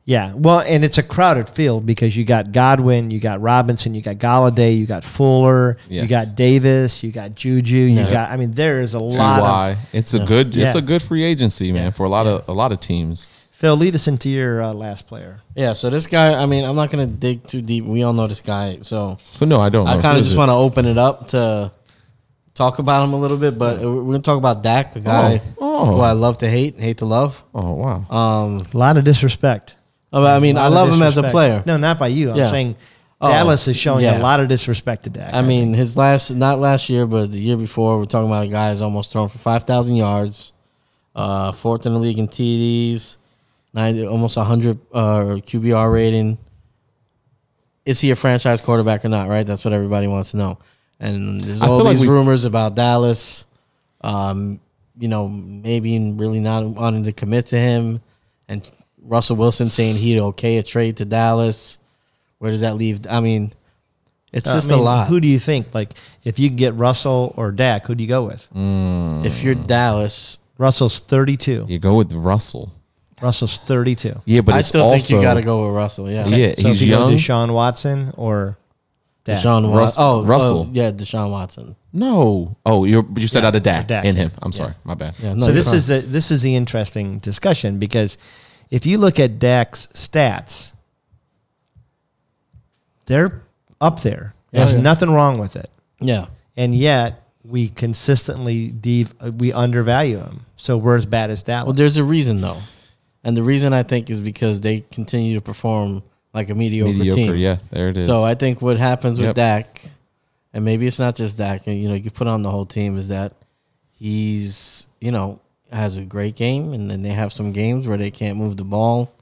Yeah, well, and it's a crowded field because you got Godwin, you got Robinson, you got Gallaudet, you got Fuller, you got Davis, you got Juju, you got. I mean, there is a lot of. It's a good free agency, man, for a lot of teams. Phil, lead us into your last player. Yeah, so this guy. I mean, I'm not going to dig too deep. We all know this guy, so. But no, I don't. I kind of just want to open it up to talk about him a little bit, but we're going to talk about Dak, the guy who I love to hate to love. Oh wow! A lot of disrespect. I mean, I love him as a player. No, not by you. I'm saying Dallas is showing a lot of disrespect to Dak. I mean, his not last year, but the year before, we're talking about a guy who's almost thrown for 5,000 yards, 4th in the league in TDs, almost 100 QBR rating. Is he a franchise quarterback or not, right? That's what everybody wants to know. And there's all these rumors about Dallas, maybe really not wanting to commit to him, and Russell Wilson saying he'd okay a trade to Dallas. Where does that leave? I mean, it's just a lot. Who do you think? Like, if you can get Russell or Dak, who do you go with? If you're Dallas, Russell's 32. You go with Russell. Russell's 32. Yeah, but I still think you got to go with Russell. Yeah, yeah. So he's young. Deshaun Watson or Dak? Deshaun Watson. Russell. Yeah, Deshaun Watson. No. Oh, you said out of Dak in him. I'm sorry, my bad. Yeah, no, so this is the interesting discussion because. If you look at Dak's stats, they're up there. There's nothing wrong with it. Yeah. And yet, we consistently we undervalue him. So we're as bad as Dallas. Well, there's a reason, though. And the reason, I think, is because they continue to perform like a mediocre team. Yeah, there it is. So I think what happens with Dak, and maybe it's not just Dak, you put on the whole team, is that he's, has a great game, and then they have some games where they can't move the ball,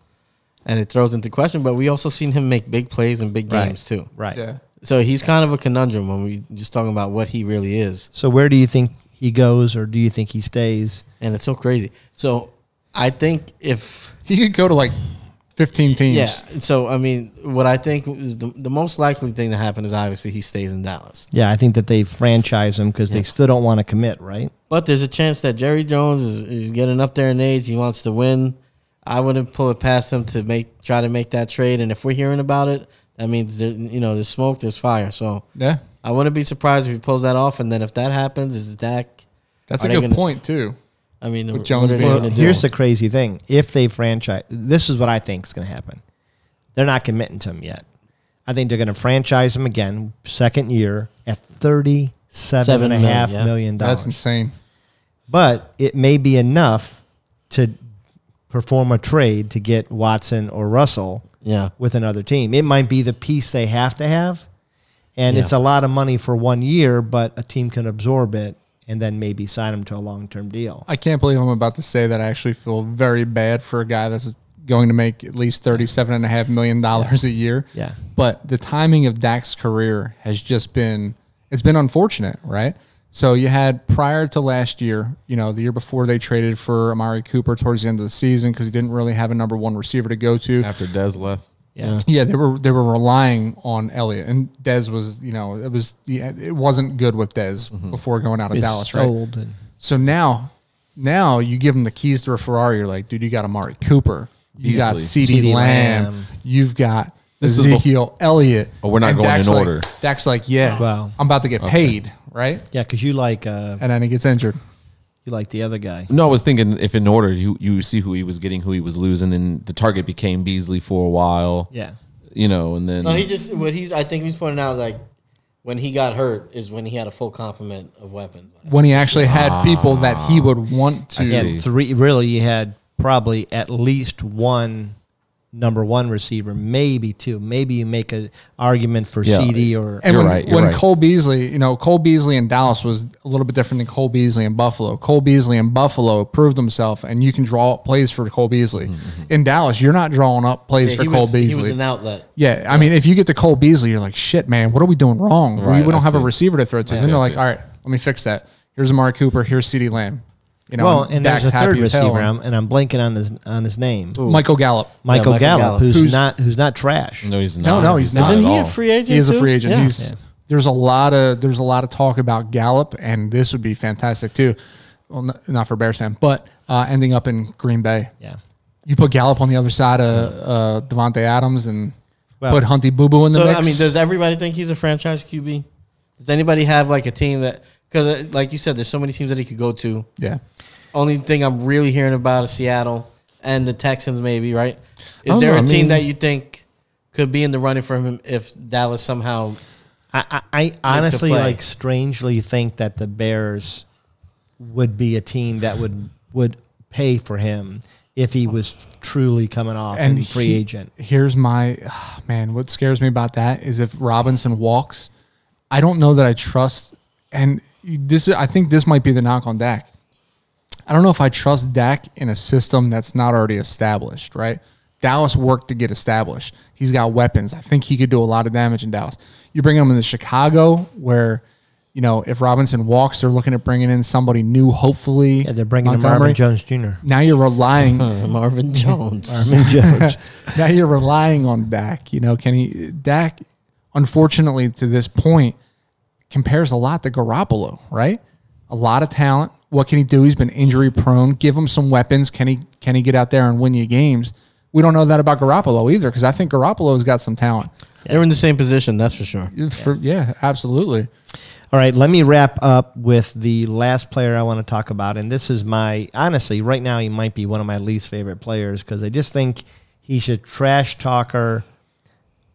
and it throws into question. But we also seen him make big plays in big games too. Right. Yeah. So he's kind of a conundrum when we just talking about what he really is. So where do you think he goes, or do you think he stays? And it's so crazy. So I think if he could go to like 15 teams. Yeah. So, I mean, what I think is the most likely thing to happen is obviously he stays in Dallas. Yeah, I think that they franchise him because they still don't want to commit, right? But there's a chance that Jerry Jones is getting up there in age. He wants to win. I wouldn't pull it past him to try to make that trade. And if we're hearing about it, that means there's smoke, there's fire. So yeah, I wouldn't be surprised if he pulls that off. And then if that happens, is Dak? That's a good point too. I mean, with Jones here's the crazy thing: if they franchise, this is what I think is going to happen. They're not committing to him yet. I think they're going to franchise him again, second year at $37.5 million. That's insane. But it may be enough to perform a trade to get Watson or Russell with another team. It might be the piece they have to have, and it's a lot of money for 1 year, but a team can absorb it and then maybe sign him to a long-term deal. I can't believe I'm about to say that I actually feel very bad for a guy that's going to make at least $37.5 million a year. Yeah. But the timing of Dak's career has just been, it's been unfortunate, right? So you had prior to last year, the year before they traded for Amari Cooper towards the end of the season because he didn't really have a number one receiver to go to. After Dez left. Yeah, they were relying on Elliott, and Dez was, it wasn't good with Dez before going out of Dallas, right? So now you give him the keys to a Ferrari. You're like, dude, you got Amari Cooper, you got CeeDee Lamb, you've got Ezekiel Elliott. Oh, we're not going Dak's in order. Dak's like, I'm about to get paid, right? Yeah, because you like, and then he gets injured. You like the other guy. No, I was thinking if in order you see who he was getting, who he was losing, and the target became Beasley for a while. Yeah. And then I think he's pointing out, like, when he got hurt is when he had a full complement of weapons. When he actually had people that he would want to. He had three. Really, you had probably at least one number one receiver, maybe two. Maybe you make an argument for CD or. And when Cole Beasley, Cole Beasley in Dallas was a little bit different than Cole Beasley in Buffalo. Cole Beasley in Buffalo proved himself, and you can draw up plays for Cole Beasley. Mm-hmm. In Dallas, you're not drawing up plays for Cole Beasley. He was an outlet. Yeah, I mean, if you get to Cole Beasley, you're like, shit, man, what are we doing wrong? Right, we don't have a receiver to throw to. Then they're like, all right, let me fix that. Here's Amari Cooper. Here's CeeDee Lamb. And there's a third receiver, and I'm blanking on his name. Ooh. Michael Gallup. Michael Gallup, who's not trash. No, he's not. No, he's not. Isn't he a free agent? He is a free agent. Yeah. There's a lot of talk about Gallup, and this would be fantastic too. Well, not for Bears fan, but ending up in Green Bay. Yeah, you put Gallup on the other side of Devontae Adams and put Hunty Boo Boo in the mix. I mean, does everybody think he's a franchise QB? Does anybody have like a team that? Because, like you said, there's so many teams that he could go to. Yeah. Only thing I'm really hearing about is Seattle and the Texans, maybe, right? Is there a team that you think could be in the running for him if Dallas somehow? I honestly, strangely think that the Bears would be a team that would pay for him if he was truly coming off and free agent. Here's my man. What scares me about that is if Robinson walks, I don't know that I trust. And I think this might be the knock on Dak. I don't know if I trust Dak in a system that's not already established, right? Dallas worked to get established. He's got weapons. I think he could do a lot of damage in Dallas. You bring him into Chicago where, if Robinson walks, they're looking at bringing in somebody new, hopefully. Yeah, they're bringing in Marvin Jones Jr. Now you're relying Marvin Jones. Now you're relying on Dak. Dak, unfortunately, to this point, compares a lot to Garoppolo, right? A lot of talent. What can he do? He's been injury prone. Give him some weapons. Can he get out there and win you games? We don't know that about Garoppolo either because I think Garoppolo's got some talent. They're in the same position, that's for sure. Yeah, absolutely. All right, let me wrap up with the last player I want to talk about. And this is honestly, right now he might be one of my least favorite players because I just think he's a trash talker.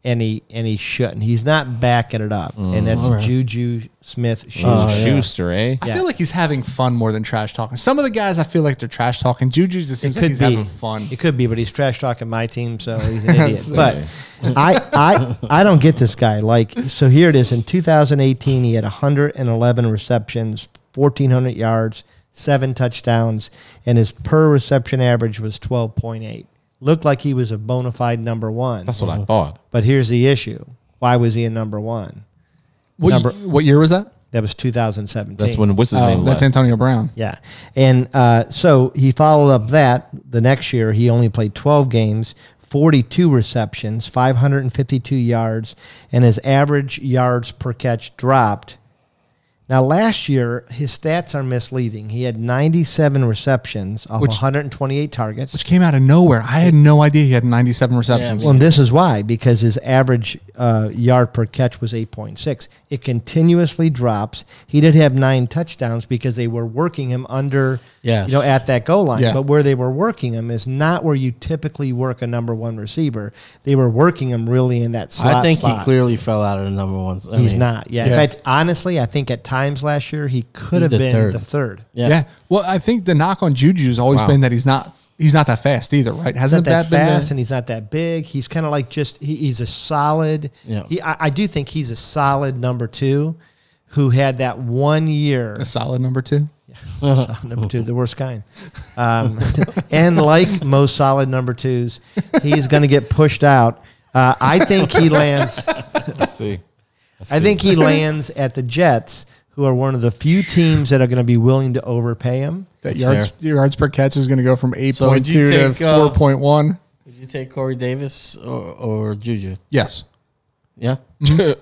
And he shouldn't. He's not backing it up. And that's Juju Smith Schuster, eh? I feel like he's having fun more than trash talking. Some of the guys I feel like they're trash talking. Juju's just seems like he's having fun. It could be, but he's trash talking my team, so he's an idiot. But I don't get this guy. So here it is. In 2018, he had 111 receptions 1,400 yards, 7 touchdowns, and his per reception average was 12.8. Looked like he was a bona fide number one. That's what I thought. But here's the issue. Why was he a number one? What year was that? That was 2017. That's when what's his name left. That's Antonio Brown. Yeah. And so he followed up that the next year. He only played 12 games, 42 receptions, 552 yards, and his average yards per catch dropped. Now, last year, his stats are misleading. He had 97 receptions off 128 targets. Which came out of nowhere. I had no idea he had 97 receptions. Well, and this is why, because his average yard per catch was 8.6. It continuously drops. He did have 9 touchdowns because they were working him under, at that goal line. Yeah. But where they were working him is not where you typically work a number one receiver. They were working him really in that slot. I think he clearly fell out of the number one. He's not. Yeah. In fact, honestly, I think at times last year he could have been the third. Yeah. Well, I think the knock on Juju has always been that he's not that fast either, right? Hasn't that been fast, and he's not that big. He's kind of like he's a solid. Yeah. I do think he's a solid number two, who had that 1 year. A solid number two. Yeah, number two, the worst kind. And like most solid number twos, he's going to get pushed out. I think he lands. I see. I think he lands at the Jets, who are one of the few teams that are going to be willing to overpay him. That yards per catch is going to go from 8.2 to 4.1. Would you take Corey Davis or Juju? Yes. Yeah.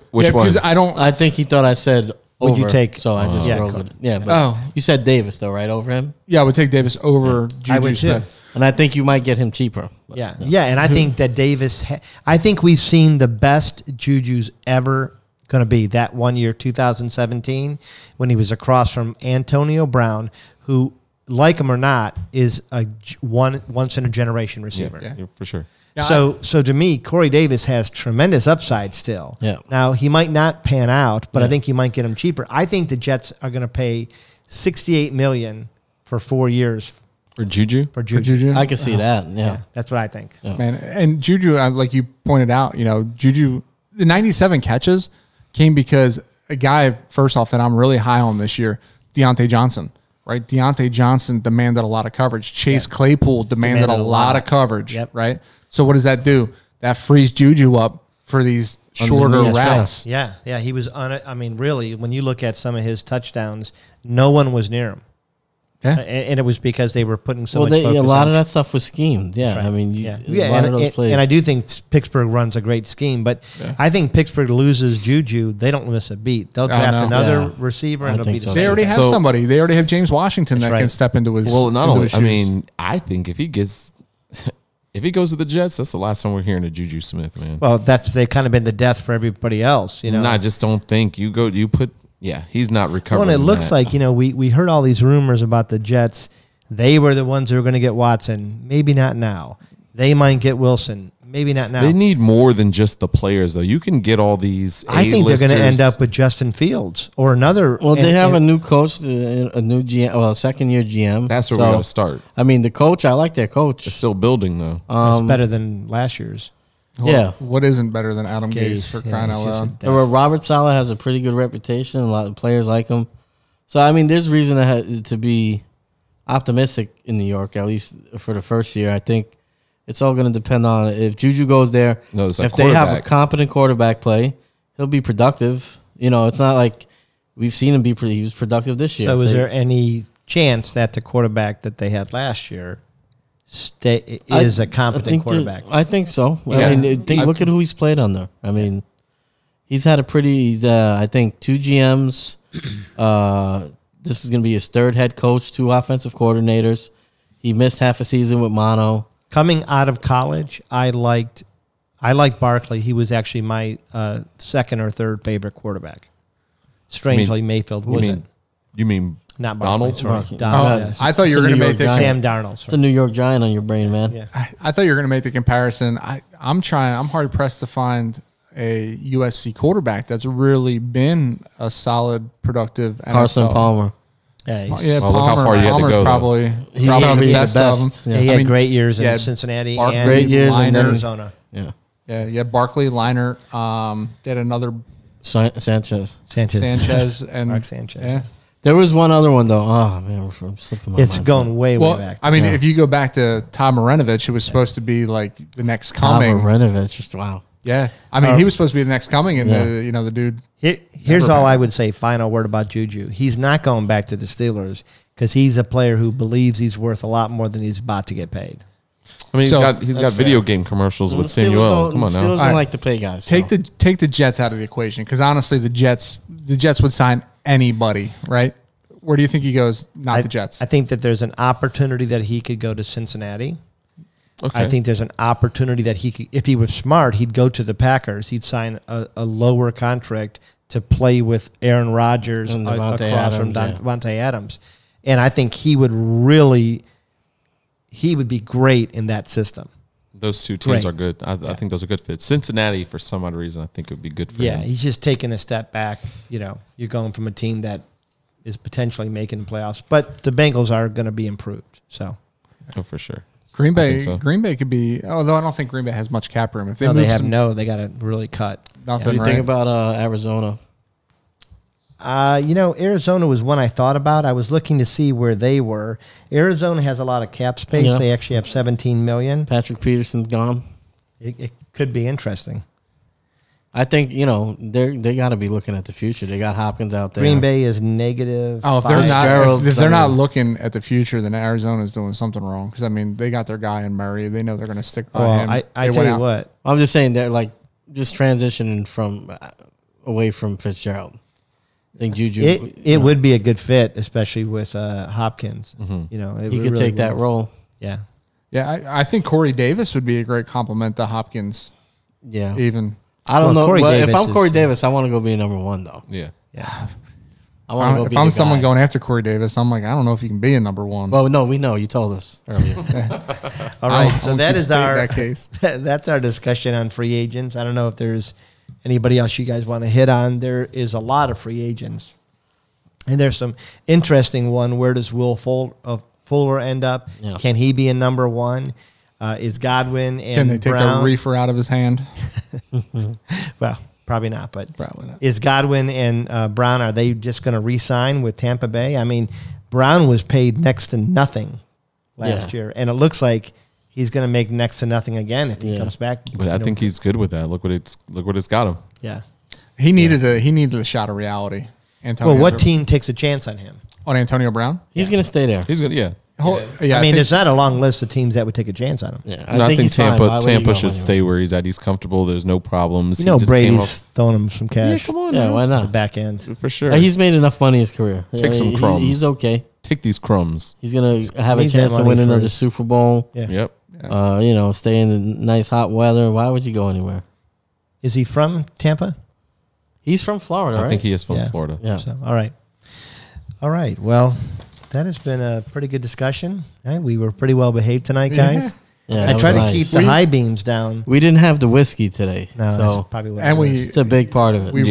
Which one? I think he thought I said over. Would you take? So I just rolled it. Yeah. But you said Davis though, right? Over him? Yeah, I would take Davis over Juju Smith. Too. And I think you might get him cheaper. Yeah. And I think that Davis. I think we've seen the best Juju's ever going to be that 1 year, 2017, when he was across from Antonio Brown, who, like him or not, is a once in a generation receiver. Yeah, for sure. So to me, Corey Davis has tremendous upside still. Yeah. Now he might not pan out, but I think you might get him cheaper. I think the Jets are going to pay $68 million for 4 years for Juju. For Juju, I can see that. Yeah, that's what I think. Yeah. Man, and Juju, like you pointed out, Juju, the 97 catches came because a guy, first off, that I'm really high on this year, Deonte Johnson, right? Deonte Johnson demanded a lot of coverage. Chase Claypool demanded a lot of coverage, right? So what does that do? That frees Juju up for these shorter routes. Yeah. He was on it. I mean, really, when you look at some of his touchdowns, no one was near him. Yeah. And it was because they were putting so much focus a lot of that stuff was schemed. Yeah. Right. I mean, a lot of those plays. And I do think Pittsburgh runs a great scheme, but I think Pittsburgh loses Juju. They don't miss a beat. They'll draft another receiver and it'll be the same. They already have somebody. They already have James Washington that can step into his. Well, not only, I mean, I think if he goes to the Jets, that's the last time we're hearing of Juju Smith, man. Well, they've kind of been the death for everybody else, No, I just don't think you put. Yeah, he's not recovering. Well, and it looks like, we heard all these rumors about the Jets. They were the ones who were going to get Watson. Maybe not now. They might get Wilson. Maybe not now. They need more than just the players, though. You can get all these I think they're going to end up with Justin Fields or another. Well, they have a new coach, a new GM, a second-year GM. That's where we're going to start. I mean, the coach, I like their coach. They're still building, though. It's better than last year's. What isn't better than Adam Gase for crying out loud? Robert Saleh has a pretty good reputation. A lot of players like him. So, I mean, there's reason to be optimistic in New York, at least for the first year. I think it's all going to depend on if Juju goes there. No, if they have a competent quarterback play, he'll be productive. It's not like we've seen him he was productive this year. So is there any chance that the quarterback that they had last year is a competent quarterback? I think so. Yeah. I mean, look at who he's played under. I mean, he's had a pretty, I think, 2 GMs. This is going to be his 3rd head coach, 2 offensive coordinators. He missed half a season with mono. Coming out of college, I liked Barkley. He was actually my 2nd or 3rd favorite quarterback. Strangely, Mayfield wasn't. You mean not Barkley, Donald? Yes. I thought you were going to make the Sam Darnold. It's a New York Giant on your brain, man. Yeah. I thought you were going to make the comparison. I'm hard pressed to find a USC quarterback that's really been a solid, productive Carson NFL. Palmer. Yeah, Palmer. Look how far you had to Palmer's go. Probably the best. Of them. Yeah. He had great years in Cincinnati and great years in Arizona. Yeah. Barkley, Liner, they had another Sanchez and and Mark Sanchez. Yeah. There was one other one though. Oh man, I'm slipping my mind. It's going way back. I mean, if you go back to Tom Marinovich, it was supposed to be like the next coming. Tom Marinovich, just wow. Yeah, I mean, he was supposed to be the next coming, and the dude. Here's all I would say. Final word about Juju. He's not going back to the Steelers because he's a player who believes he's worth a lot more than he's about to get paid. I mean, he's got video game commercials with Samuel. Come on now. Steelers don't like to pay guys. Take the Jets out of the equation because honestly, the Jets would sign anybody, right? Where do you think he goes? Not the Jets. I think that there's an opportunity that he could go to Cincinnati. Okay. I think there's an opportunity that he could, if he was smart, he'd go to the Packers. He'd sign a lower contract to play with Aaron Rodgers across from Devontae Adams. And I think he would be great in that system. Those two teams are good. I think those are good fits. Cincinnati, for some odd reason, I think it would be good for him. Yeah, he's just taking a step back. You know, you're going from a team that is potentially making the playoffs, but the Bengals are going to be improved. So, for sure. Green Bay could be. Although I don't think Green Bay has much cap room. If they they got to really cut. Nothing. What do you think about Arizona? Arizona was one I thought about. I was looking to see where they were. Arizona has a lot of cap space. Yeah. They actually have $17 million. Patrick Peterson's gone. It could be interesting. I think they got to be looking at the future. They got Hopkins out there. Green Bay is negative. Oh, if they're not looking at the future, then Arizona's doing something wrong. Because I mean, they got their guy in Murray. They know they're going to stick by him. I tell you what, I'm just saying that just transitioning away from Fitzgerald. I think Juju. It would be a good fit, especially with Hopkins. Mm-hmm. He could take that role. Yeah. Yeah, I think Corey Davis would be a great compliment to Hopkins. Yeah. Even. I don't know. If I'm Corey Davis, I want to go be number one, though. Yeah. If I'm someone going after Corey Davis, I'm like, I don't know if you can be a number one. Well, no, we know. You told us earlier. All right. So that is that case. That's our discussion on free agents. I don't know if there's anybody else you guys want to hit on. There is a lot of free agents. And there's some interesting one. Where does Will Fuller end up? Yeah. Can he be a number one? Is Godwin and Brown... Can they take the reefer out of his hand? Well, probably not, but probably not. Is Godwin and Brown, are they just going to re-sign with Tampa Bay? I mean, Brown was paid next to nothing last year, and it looks like he's going to make next to nothing again if he comes back. But I think he's good with that. Look what it's got him. Yeah. He needed a shot of reality. Well, what team takes a chance on him? On Antonio Brown? He's going to stay there. He's going to, I mean, there's not a long list of teams that would take a chance on him. Yeah, I think Tampa should stay where he's at. He's comfortable. There's no problems. Brady's throwing him some cash. Yeah, come on. Yeah, why not? The back end. For sure. He's made enough money in his career. Take some crumbs. He's okay. Take these crumbs. He's going to have a chance to win another Super Bowl. Yeah. Yep. Stay in the nice hot weather. Why would you go anywhere? Is he from Tampa? He's from Florida, right? I think he is from Florida. Yeah. So, all right. Well, that has been a pretty good discussion. We were pretty well behaved tonight, guys. Yeah, I tried to keep the high beams down. We didn't have the whiskey today. No, that's probably what it's a big part of it. We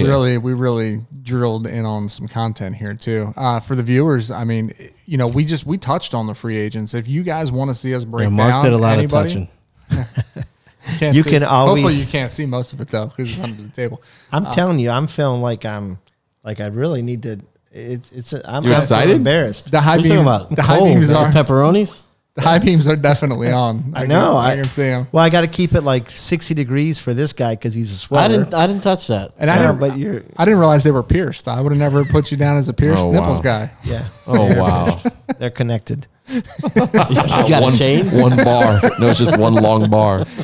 really drilled in on some content here too. For the viewers, I mean, we touched on the free agents. If you guys want to see us break down Mark did a lot anybody, of touching. You can always. Hopefully, you can't see most of it though because it's under the table. I'm telling you, I'm feeling like I really need to. I'm excited? Embarrassed. The high beams are pepperonis. The high beams are definitely on. I know. I can see them. Well, I got to keep it like 60 degrees for this guy because he's a sweater. I didn't touch that. And I didn't realize they were pierced. I would have never put you down as a pierced nipples guy. Yeah. Oh wow. They're connected. You got a chain? One bar. No, it's just one long bar. It's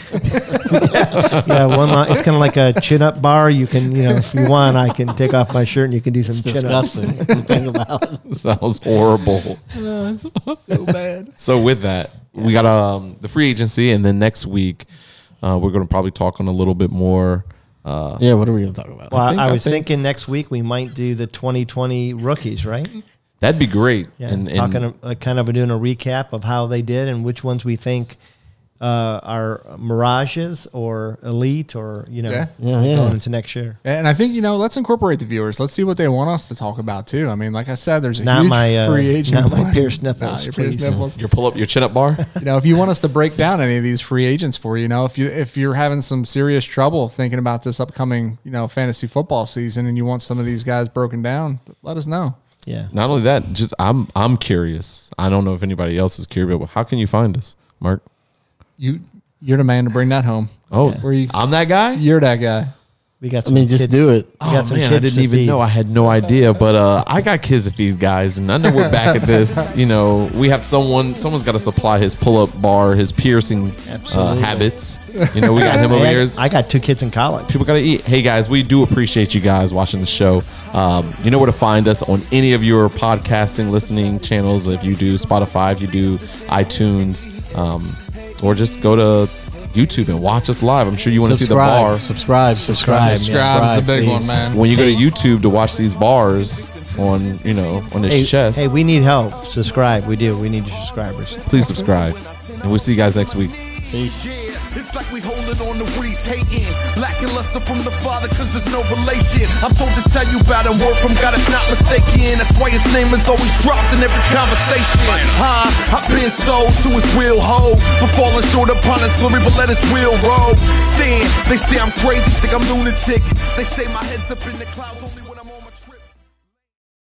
kind of like a chin-up bar. You can, if you want, I can take off my shirt and you can do some chin-ups. Disgusting. Think about it. Sounds horrible. It's so bad. So with that, we got the free agency, and then next week we're going to probably talk on a little bit more. What are we going to talk about? Well, I was thinking next week we might do the 2020 rookies, right? That'd be great. Yeah, talking kind of doing a recap of how they did and which ones we think are mirages or elite or going into next year. And I think let's incorporate the viewers. Let's see what they want us to talk about too. I mean, like I said, there's a not huge my, free agent. Not my pierced nipples, your please. pierced nipples. Your chin up bar. If you want us to break down any of these free agents for you, if you're having some serious trouble thinking about this upcoming fantasy football season and you want some of these guys broken down, let us know. Yeah. Not only that, just I'm curious. I don't know if anybody else is curious, but how can you find us, Mark? You're the man to bring that home. Oh, I'm that guy? You're that guy. We got some just do it. Oh, man, I didn't even know. I had no idea. But I got kids to feed, guys. And I know we're back at this. You know, we have someone's got to supply his pull-up bar, his piercing habits. You know, we got him over here. I got 2 kids in college. People got to eat. Hey, guys, we do appreciate you guys watching the show. You know where to find us on any of your podcasting listening channels. If you do Spotify, if you do iTunes, or just go to YouTube and watch us live. I'm sure you want to see the bar. Subscribe is the big one, man. When you go to YouTube to watch these bars on his chest. Hey, we need help. Subscribe. We do. We need your subscribers. Please subscribe. And we'll see you guys next week. Peace. It's like we holding on to what he's hating. Lacking luster from the father, cause there's no relation. I'm told to tell you about him, word from God is not mistaken. That's why his name is always dropped in every conversation. I've been sold to his will hold, but falling short upon his glory, but let his will roll. Stand, they say I'm crazy, think I'm lunatic. They say my head's up in the clouds only